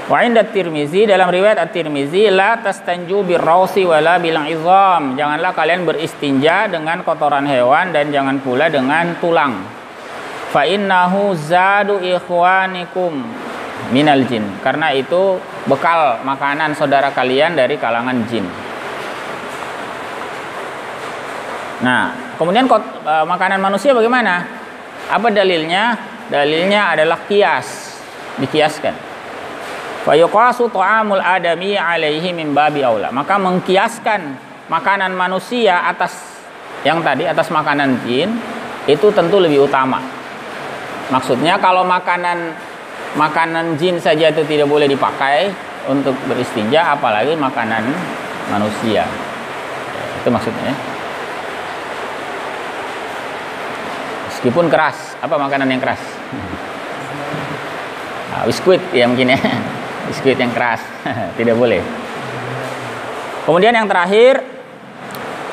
Wa inda Tirmizi, dalam riwayat At-Tirmizi, la tastanju birrausi wala bil izam, janganlah kalian beristinja dengan kotoran hewan dan jangan pula dengan tulang. Fa innahu zadu ikhwanikum minal jin, karena itu bekal makanan saudara kalian dari kalangan jin. Nah, kemudian makanan manusia bagaimana? Apa dalilnya? Dalilnya adalah kias, dikiaskan. Fa yuqasu ta'amul adami alaihi min babi aula. Maka mengkiaskan makanan manusia atas yang tadi, atas makanan jin, itu tentu lebih utama. Maksudnya kalau makanan jin saja itu tidak boleh dipakai untuk beristinja, apalagi makanan manusia. Itu maksudnya. Meskipun keras, apa makanan yang keras? Biskuit ya mungkin ya. Biskuit yang keras tidak boleh. Kemudian yang terakhir,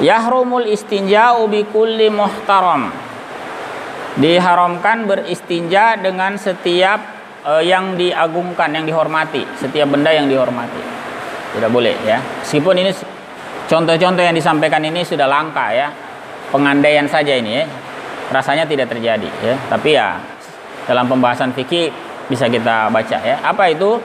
yahrumul istinja'u bi kulli muhtaram. Diharamkan beristinja dengan setiap yang diagungkan, yang dihormati, setiap benda yang dihormati. Tidak boleh ya. Meskipun ini contoh-contoh yang disampaikan ini sudah langka ya. Pengandaian saja ini ya. Rasanya tidak terjadi ya. Tapi ya dalam pembahasan fikih bisa kita baca ya. Apa itu?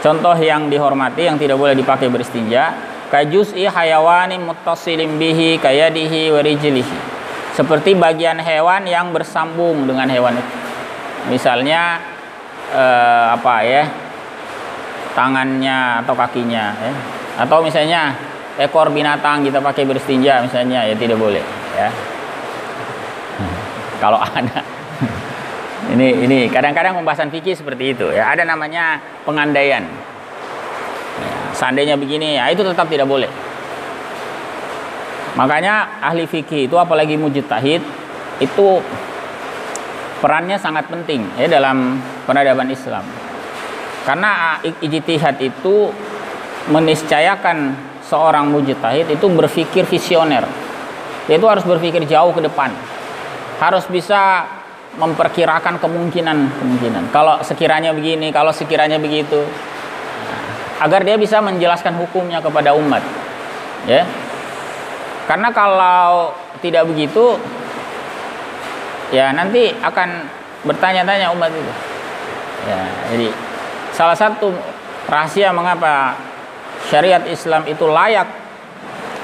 Contoh yang dihormati yang tidak boleh dipakai beristinja, kajuz'i hayawani muttasilin bihi kayadihi wa rijlihi. Seperti bagian hewan yang bersambung dengan hewan itu. Misalnya tangannya atau kakinya ya. Atau misalnya ekor binatang kita pakai beristinja misalnya, ya tidak boleh ya. Kalau ada ini kadang-kadang pembahasan fikih seperti itu ya, ada namanya pengandaian ya, seandainya begini ya, itu tetap tidak boleh. Makanya ahli fikih itu apalagi mujtahid itu perannya sangat penting ya dalam peradaban Islam. Karena ijtihad itu meniscayakan seorang mujtahid itu berpikir visioner. Yaitu harus berpikir jauh ke depan. Harus bisa memperkirakan kemungkinan. Kalau sekiranya begini, kalau sekiranya begitu. Agar dia bisa menjelaskan hukumnya kepada umat. Ya. Karena kalau tidak begitu, ya nanti akan bertanya-tanya umat itu. Ya, jadi salah satu rahasia mengapa syariat Islam itu layak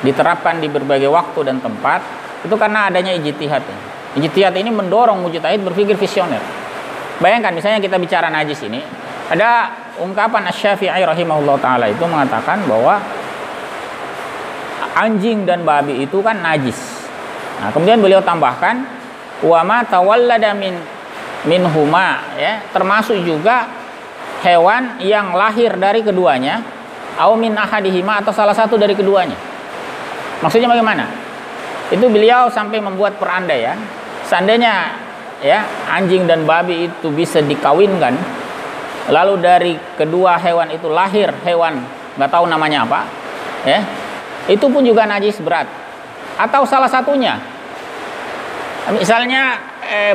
diterapkan di berbagai waktu dan tempat, itu karena adanya ijtihad. Ijtihad ini mendorong mujtahid berpikir visioner. Bayangkan misalnya kita bicara najis ini, ada ungkapan Asy-Syafi'i rahimahullah taala itu mengatakan bahwa anjing dan babi itu kan najis. Nah, kemudian beliau tambahkan wa ma tawallada minhuma ya, termasuk juga hewan yang lahir dari keduanya, au min ahadihima, atau salah satu dari keduanya. Maksudnya bagaimana? Itu beliau sampai membuat perandaian, seandainya ya anjing dan babi itu bisa dikawinkan, lalu dari kedua hewan itu lahir hewan nggak tahu namanya apa, ya itu pun juga najis berat. Atau salah satunya, misalnya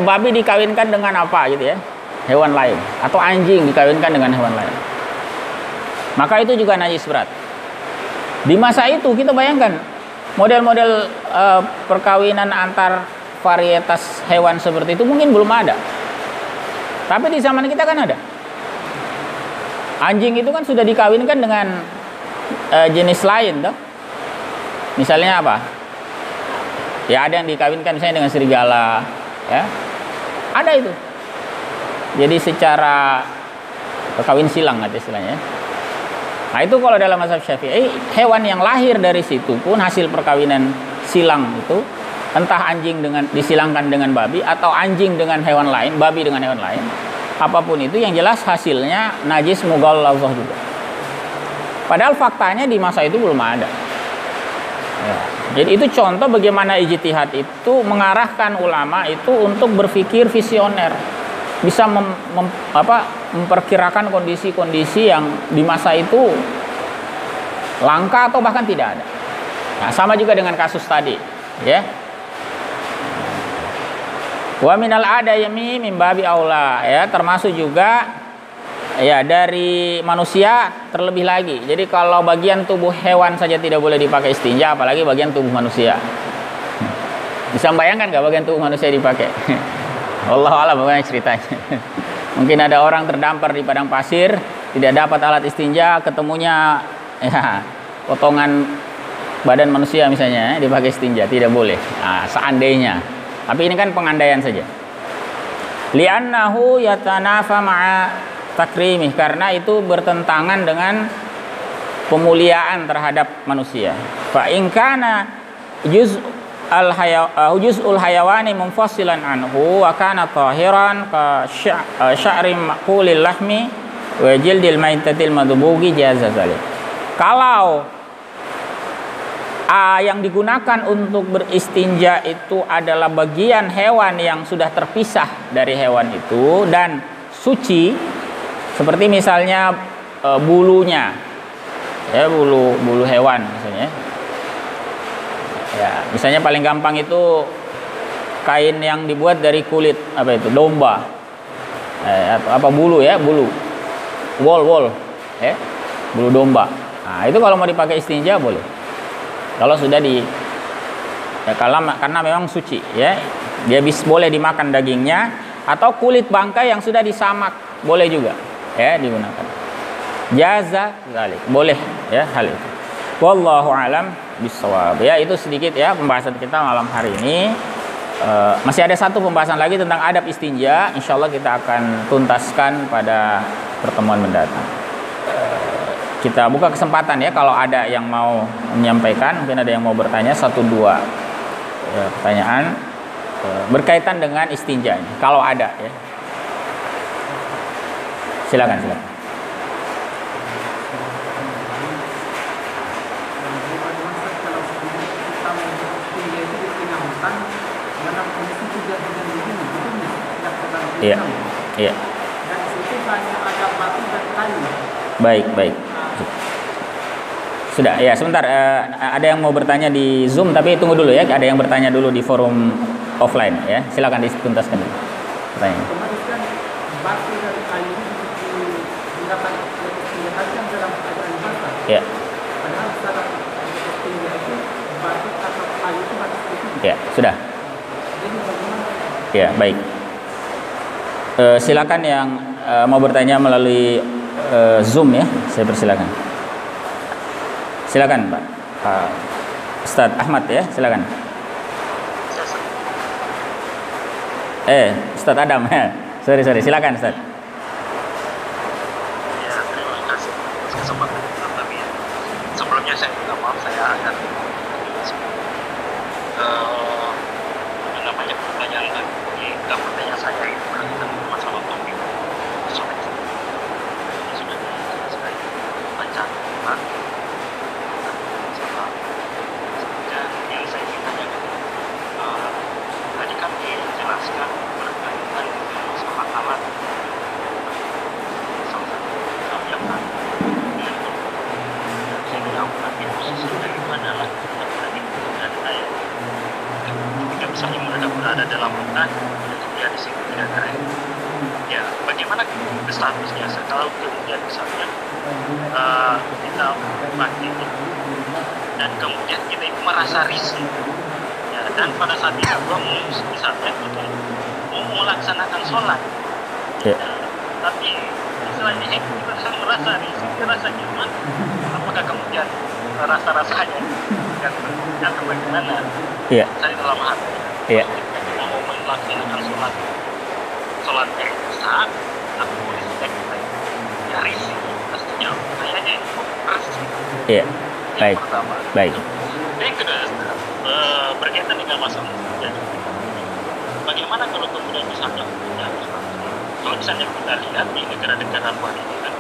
babi dikawinkan dengan apa gitu ya, hewan lain, atau anjing dikawinkan dengan hewan lain, maka itu juga najis berat. Di masa itu kita bayangkan model-model perkawinan antar varietas hewan seperti itu mungkin belum ada. Tapi di zaman kita kan ada. Anjing itu kan sudah dikawinkan dengan jenis lain toh. Misalnya apa? Ya ada yang dikawinkan misalnya dengan serigala, ya. Ada itu. Jadi secara kawin silang atau istilahnya. Nah itu kalau dalam mazhab Syafi'i, hewan yang lahir dari situ pun hasil perkawinan silang itu, entah anjing disilangkan dengan babi atau anjing dengan hewan lain, babi dengan hewan lain, apapun itu yang jelas hasilnya najis mughallazah juga. Padahal faktanya di masa itu belum ada. Ya. Jadi itu contoh bagaimana ijtihad itu mengarahkan ulama itu untuk berpikir visioner, bisa memperkirakan kondisi-kondisi yang di masa itu langka atau bahkan tidak ada. Nah, sama juga dengan kasus tadi, ya. Wa minal adayami min babi aula, ya, termasuk juga ya dari manusia terlebih lagi. Jadi kalau bagian tubuh hewan saja tidak boleh dipakai istinja, apalagi bagian tubuh manusia. Bisa membayangkan nggak bagian tubuh manusia dipakai? Allah alam bagaimana ceritanya. Mungkin ada orang terdampar di padang pasir, tidak dapat alat istinja, ketemunya ya potongan badan manusia misalnya dipakai istinja, tidak boleh. Nah, seandainya. Tapi ini kan pengandaian saja. Li'annahu yatanafa ma'a takrimih, karena itu bertentangan dengan pemuliaan terhadap manusia. Fa in kana juz'ul hayawani munfasilan anhu wa kana tahiran ka sya'rim maqulil lahmi wa jildil maitatil madbugi jaza zalik. Kalau yang digunakan untuk beristinja itu adalah bagian hewan yang sudah terpisah dari hewan itu dan suci, seperti misalnya bulunya, ya, bulu hewan misalnya. Ya, misalnya paling gampang itu kain yang dibuat dari kulit apa itu, domba, atau apa, bulu ya, bulu, wool, ya, bulu domba. Nah, itu kalau mau dipakai istinja boleh. Kalau sudah ya, karena memang suci, ya, dia boleh dimakan dagingnya, atau kulit bangkai yang sudah disamak boleh juga, ya, digunakan. Jaza zalik, boleh, ya, hal itu. Wallahu alam bisawab. Ya, itu sedikit ya pembahasan kita malam hari ini. Masih ada satu pembahasan lagi tentang adab istinja. Insyaallah kita akan tuntaskan pada pertemuan mendatang. Kita buka kesempatan ya, kalau ada yang mau menyampaikan, mungkin ada yang mau bertanya 1-2 pertanyaan berkaitan dengan istinja ini. Kalau ada ya. Silakan. Iya. Baik. Sudah, ya, sebentar. Ada yang mau bertanya di Zoom, tapi tunggu dulu ya. Ada yang bertanya dulu di forum offline ya. Silakan dituntaskan dulu pertanyaannya. Ya. Ya, sudah. Ya, baik. Silakan yang mau bertanya melalui Zoom ya, saya persilakan. Silakan Pak Ustadz Ahmad ya, silakan. Ustadz Adam ya. Sorry, silakan Ustadz. Ya, terima kasih atas kesempatan kami. Sebelumnya saya minta maaf, saya agak pertanyaan tadi, pertanyaan saya itu berkaitan dengan masalah topik sudah dijelaskan baca yang saya ingin tanyakan tadi kan dijelaskan berkaitan dengan masalah alat, salah satu yang dengan saya lakukan di posisi daripada alat tadi dari air. Ketika misalnya mereka berada dalam hutan dan dia di situ tidak ada air, ya bagaimana statusnya kalau kemudian misalnya kita pakai dan kemudian kita itu merasa risih, ya, dan pada saat itu juga misalnya mau melaksanakan sholat, ya, tapi misalnya kita merasa risih, merasa nyaman, apakah kemudian rasa-rasanya atau bagaimana? Iya. Saya dalam hati. Iya. Kita mau melaksanakan sholat saat aku risih kita ya risih, pastinya kayaknya itu bersih. Iya. Baik. Pertama. Baik. Yang kedua berkaitan dengan masalah jadi bagaimana kalau kemudian misalnya kalau misalnya kita lihat di negara-negara luar ini kan,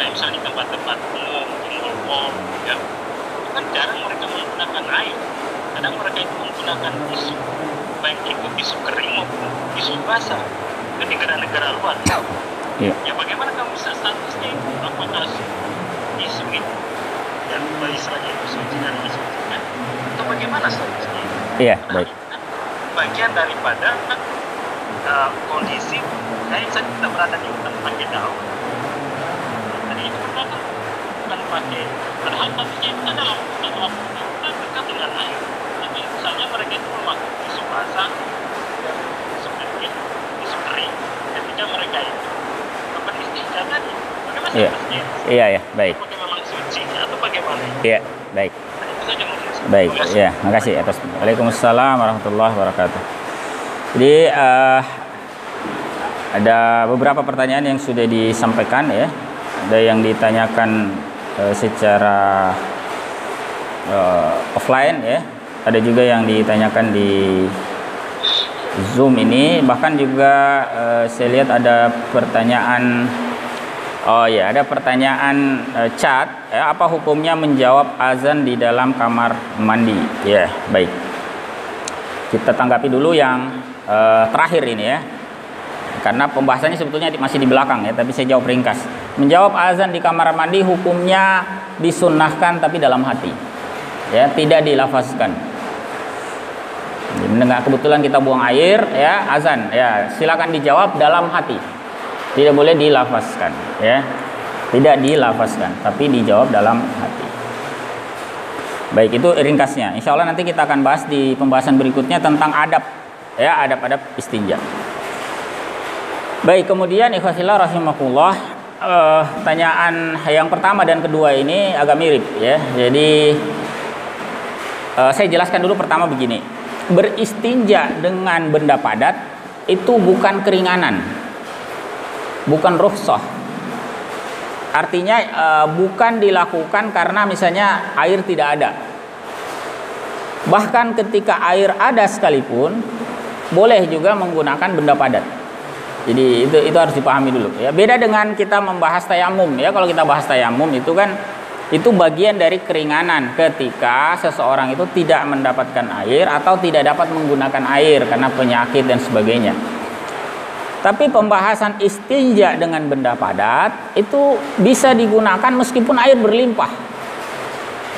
kayak misalnya di tempat-tempat umum, di mall-mall, ya, kan jarang mereka menggunakan air. Kadang mereka itu menggunakan tisu, baik itu tisu kering maupun tisu basah ke negara-negara luar. Yeah. Ya bagaimana kamu bisa statusnya itu? Apakah tisu itu yang istilahnya itu suci dan disucikan? Atau bagaimana statusnya itu? Iya, baik. Bagian daripada kondisi kayak kita berada di hutan pakai daun. Tadi itu kan bukan pakai, padahal tadinya itu adalah hutan dekat dengan air. Tapi misalnya mereka itu memakai tisu basah, tisu kering, ketika mereka itu beristinja tadi, bagaimana statusnya? Iya, baik. Apakah memang suci atau bagaimana? Iya, baik. Itu saja mungkin. Baik, ya, makasih atas. Waalaikumsalam warahmatullahi wabarakatuh. Jadi ada beberapa pertanyaan yang sudah disampaikan ya. Ada yang ditanyakan secara offline ya, ada juga yang ditanyakan di Zoom ini, bahkan juga saya lihat ada pertanyaan. Oh ya, ada pertanyaan chat, ya, apa hukumnya menjawab azan di dalam kamar mandi? Ya, baik. Kita tanggapi dulu yang terakhir ini ya. Karena pembahasannya sebetulnya masih di belakang ya, tapi saya jawab ringkas. Menjawab azan di kamar mandi hukumnya disunnahkan tapi dalam hati. Ya, tidak dilafazkan. Mendengar kebetulan kita buang air ya, azan ya, silakan dijawab dalam hati. Tidak boleh dilafazkan ya. Tidak dilafazkan tapi dijawab dalam hati. Baik, itu ringkasnya. Insya Allah nanti kita akan bahas di pembahasan berikutnya tentang adab ya, adab-adab istinja. Baik, kemudian ikhwasillah rahimakumullah, pertanyaan yang pertama dan kedua ini agak mirip ya. Jadi saya jelaskan dulu pertama begini. Beristinja dengan benda padat itu bukan keringanan. Bukan rukhsah. Artinya bukan dilakukan karena misalnya air tidak ada. Bahkan ketika air ada sekalipun boleh juga menggunakan benda padat. Jadi itu harus dipahami dulu ya. Beda dengan kita membahas tayamum ya. Kalau kita bahas tayamum itu kan itu bagian dari keringanan ketika seseorang itu tidak mendapatkan air atau tidak dapat menggunakan air karena penyakit dan sebagainya. Tapi pembahasan istinja dengan benda padat itu bisa digunakan meskipun air berlimpah.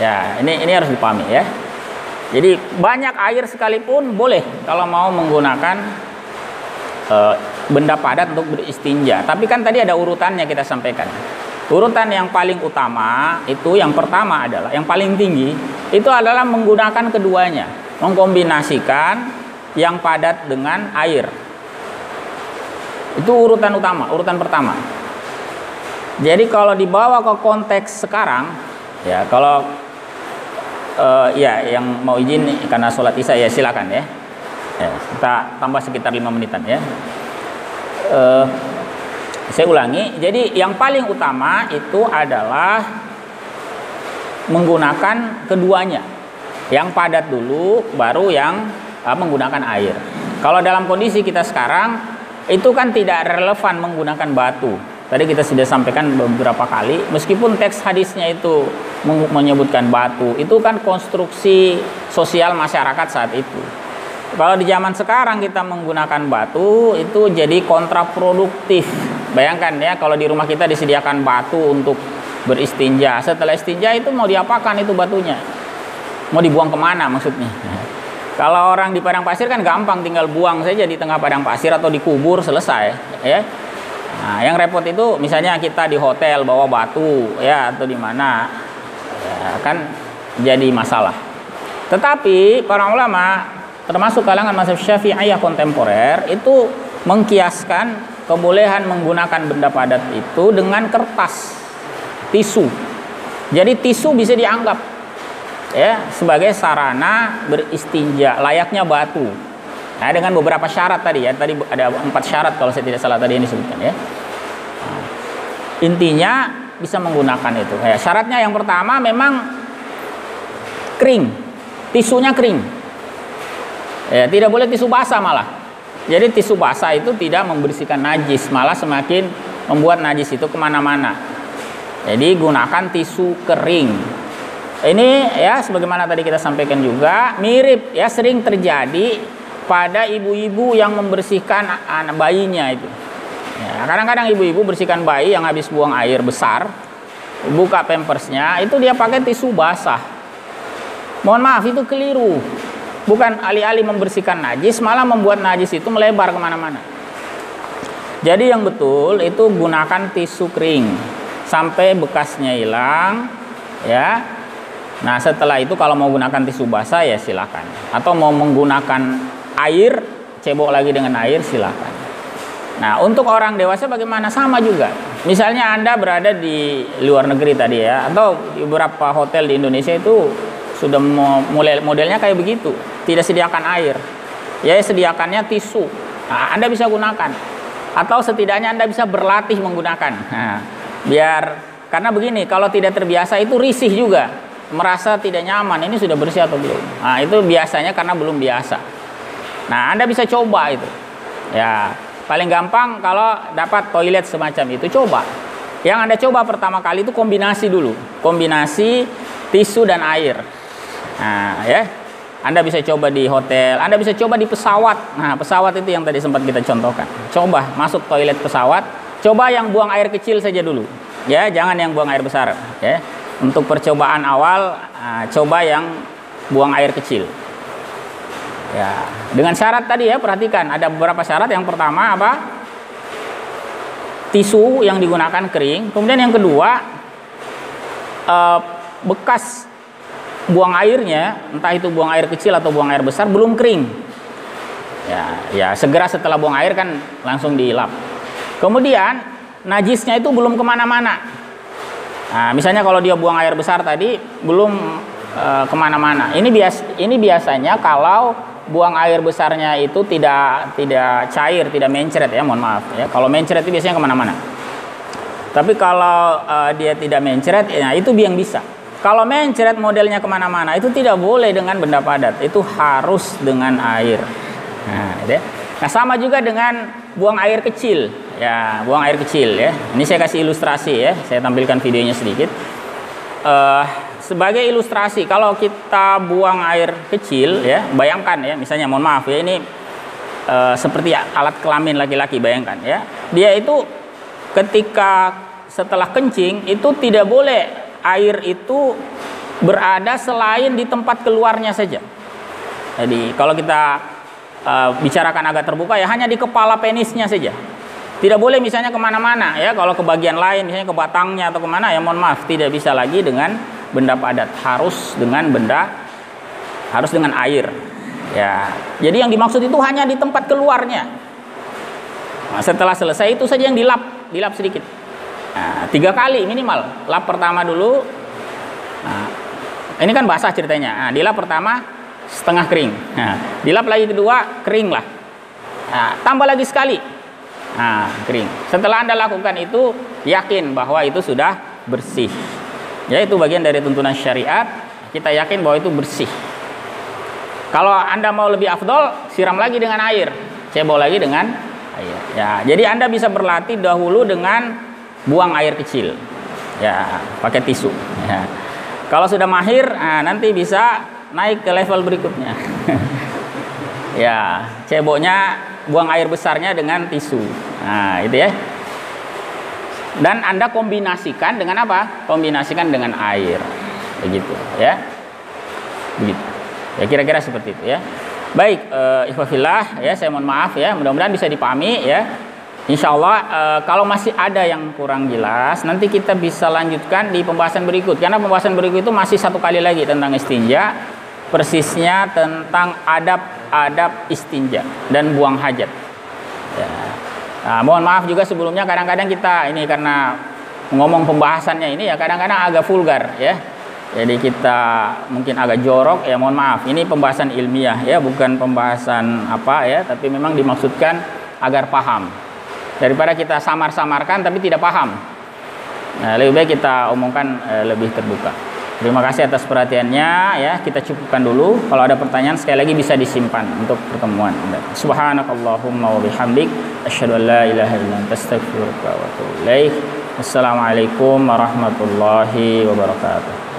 Ya, ini harus dipahami ya. Jadi banyak air sekalipun boleh kalau mau menggunakan benda padat untuk beristinja. Tapi kan tadi ada urutannya kita sampaikan. Urutan yang paling utama itu yang pertama adalah yang paling tinggi itu adalah menggunakan keduanya, mengkombinasikan yang padat dengan air. Itu urutan utama, urutan pertama. Jadi kalau dibawa ke konteks sekarang, ya kalau ya yang mau izin karena sholat isya ya silakan ya. Kita tambah sekitar 5 menitan ya. Saya ulangi. Jadi yang paling utama itu adalah menggunakan keduanya. Yang padat dulu, baru yang menggunakan air. Kalau dalam kondisi kita sekarang itu kan tidak relevan menggunakan batu. Tadi kita sudah sampaikan beberapa kali, meskipun teks hadisnya itu menyebutkan batu, itu kan konstruksi sosial masyarakat saat itu. Kalau di zaman sekarang kita menggunakan batu, itu jadi kontraproduktif. Bayangkan ya, kalau di rumah kita disediakan batu untuk beristinja, setelah istinja itu mau diapakan itu batunya? Mau dibuang kemana maksudnya? Kalau orang di padang pasir kan gampang, tinggal buang saja di tengah padang pasir atau dikubur, selesai ya. Nah, yang repot itu misalnya kita di hotel bawa batu ya atau di mana ya, kan jadi masalah. Tetapi para ulama termasuk kalangan mazhab Syafi'iyah kontemporer itu mengkiaskan kebolehan menggunakan benda padat itu dengan kertas, tisu. Jadi tisu bisa dianggap ya sebagai sarana beristinja layaknya batu. Nah, dengan beberapa syarat tadi ya. Tadi ada 4 syarat kalau saya tidak salah tadi yang disebutkan ya. Nah, intinya bisa menggunakan itu. Ya, syaratnya yang pertama memang kering. Tisunya kering. Ya, tidak boleh tisu basah malah. Jadi tisu basah itu tidak membersihkan najis, malah semakin membuat najis itu kemana-mana. Jadi gunakan tisu kering. Ini ya sebagaimana tadi kita sampaikan juga mirip ya, sering terjadi pada ibu-ibu yang membersihkan anak bayinya itu. Ya, kadang-kadang ibu-ibu bersihkan bayi yang habis buang air besar, buka pampersnya, itu dia pakai tisu basah. Mohon maaf, itu keliru. Bukan alih-alih membersihkan najis, malah membuat najis itu melebar kemana-mana. Jadi yang betul itu gunakan tisu kering sampai bekasnya hilang ya. Nah setelah itu kalau mau gunakan tisu basah ya silakan. Atau mau menggunakan air, cebok lagi dengan air silakan. Nah untuk orang dewasa bagaimana? Sama juga. Misalnya Anda berada di luar negeri tadi ya, atau di beberapa hotel di Indonesia itu sudah modelnya kayak begitu. Tidak sediakan air, ya sediakannya tisu. Nah, Anda bisa gunakan. Atau setidaknya Anda bisa berlatih menggunakan. Nah, karena begini, kalau tidak terbiasa itu risih juga. merasa tidak nyaman, ini sudah bersih atau belum. Nah, itu biasanya karena belum biasa. Nah, Anda bisa coba itu. Ya, paling gampang kalau dapat toilet semacam itu, coba. Yang Anda coba pertama kali itu kombinasi dulu. Kombinasi tisu dan air. Nah, ya. Anda bisa coba di hotel, Anda bisa coba di pesawat. Nah, pesawat itu yang tadi sempat kita contohkan. Coba masuk toilet pesawat, coba yang buang air kecil saja dulu. Ya, jangan yang buang air besar, ya. Untuk percobaan awal, coba yang buang air kecil. Ya, dengan syarat tadi ya, perhatikan ada beberapa syarat. Yang pertama apa? Tisu yang digunakan kering. Kemudian yang kedua, bekas buang airnya, entah itu buang air kecil atau buang air besar, belum kering. Ya, segera setelah buang air kan langsung dilap. Kemudian najisnya itu belum kemana-mana. Nah, misalnya kalau dia buang air besar tadi belum kemana-mana. Ini biasanya kalau buang air besarnya itu tidak cair, tidak mencret ya, mohon maaf ya. Kalau mencret itu biasanya kemana-mana. Tapi kalau dia tidak mencret, ya itu yang bisa. Kalau mencret modelnya kemana-mana, itu tidak boleh dengan benda padat, itu harus dengan air. Nah, sama juga dengan buang air kecil, ya, buang air kecil ya. Ini saya kasih ilustrasi ya, saya tampilkan videonya sedikit. Sebagai ilustrasi, kalau kita buang air kecil ya, bayangkan ya, misalnya mohon maaf ya, ini seperti alat kelamin laki-laki, bayangkan ya. Dia itu ketika setelah kencing itu tidak boleh air itu berada selain di tempat keluarnya saja. Jadi kalau kita bicarakan agak terbuka ya, hanya di kepala penisnya saja. Tidak boleh misalnya kemana-mana ya. Kalau ke bagian lain, misalnya ke batangnya atau kemana ya, mohon maaf, tidak bisa lagi dengan benda padat, harus dengan air. Ya. Jadi yang dimaksud itu hanya di tempat keluarnya. Nah, setelah selesai itu saja yang dilap sedikit. Nah, 3 kali minimal. Lap pertama dulu. Nah, ini kan basah ceritanya. Nah, dilap pertama setengah kering. Nah, dilap lagi kedua kering lah. Nah, tambah lagi sekali. Nah, kering. Setelah Anda lakukan itu, yakin bahwa itu sudah bersih. Ya, itu bagian dari tuntunan syariat. Kita yakin bahwa itu bersih. Kalau Anda mau lebih afdol, siram lagi dengan air. Cebol lagi dengan air. Ya, jadi Anda bisa berlatih dahulu dengan buang air kecil, ya, pakai tisu. Ya. Kalau sudah mahir, nanti bisa naik ke level berikutnya. Ya, ceboknya buang air besarnya dengan tisu. Nah, itu ya. Dan Anda kombinasikan dengan apa? Kombinasikan dengan air, begitu, ya. Begitu. Ya, kira-kira seperti itu ya. Baik, ikhwafillah, ya, saya mohon maaf ya. Mudah-mudahan bisa dipahami ya. Insya Allah kalau masih ada yang kurang jelas, nanti kita bisa lanjutkan di pembahasan berikut. Karena pembahasan berikut itu masih 1 kali lagi tentang istinja, persisnya tentang adab istinja dan buang hajat. Ya. Nah, mohon maaf juga sebelumnya, kadang-kadang kita ini karena ngomong pembahasannya ini ya kadang-kadang agak vulgar ya. Jadi kita mungkin agak jorok ya, mohon maaf. Ini pembahasan ilmiah ya, bukan pembahasan apa ya, tapi memang dimaksudkan agar paham. Daripada kita samar-samarkan tapi tidak paham. Nah, lebih baik kita omongkan lebih terbuka. Terima kasih atas perhatiannya ya. Kita cukupkan dulu. Kalau ada pertanyaan sekali lagi bisa disimpan untuk pertemuan. Subhanakallahumma wa bihamdik asyhadu an la ilaha illa anta astaghfiruka wa atubu ilaik. Wassalamualaikum warahmatullahi wabarakatuh.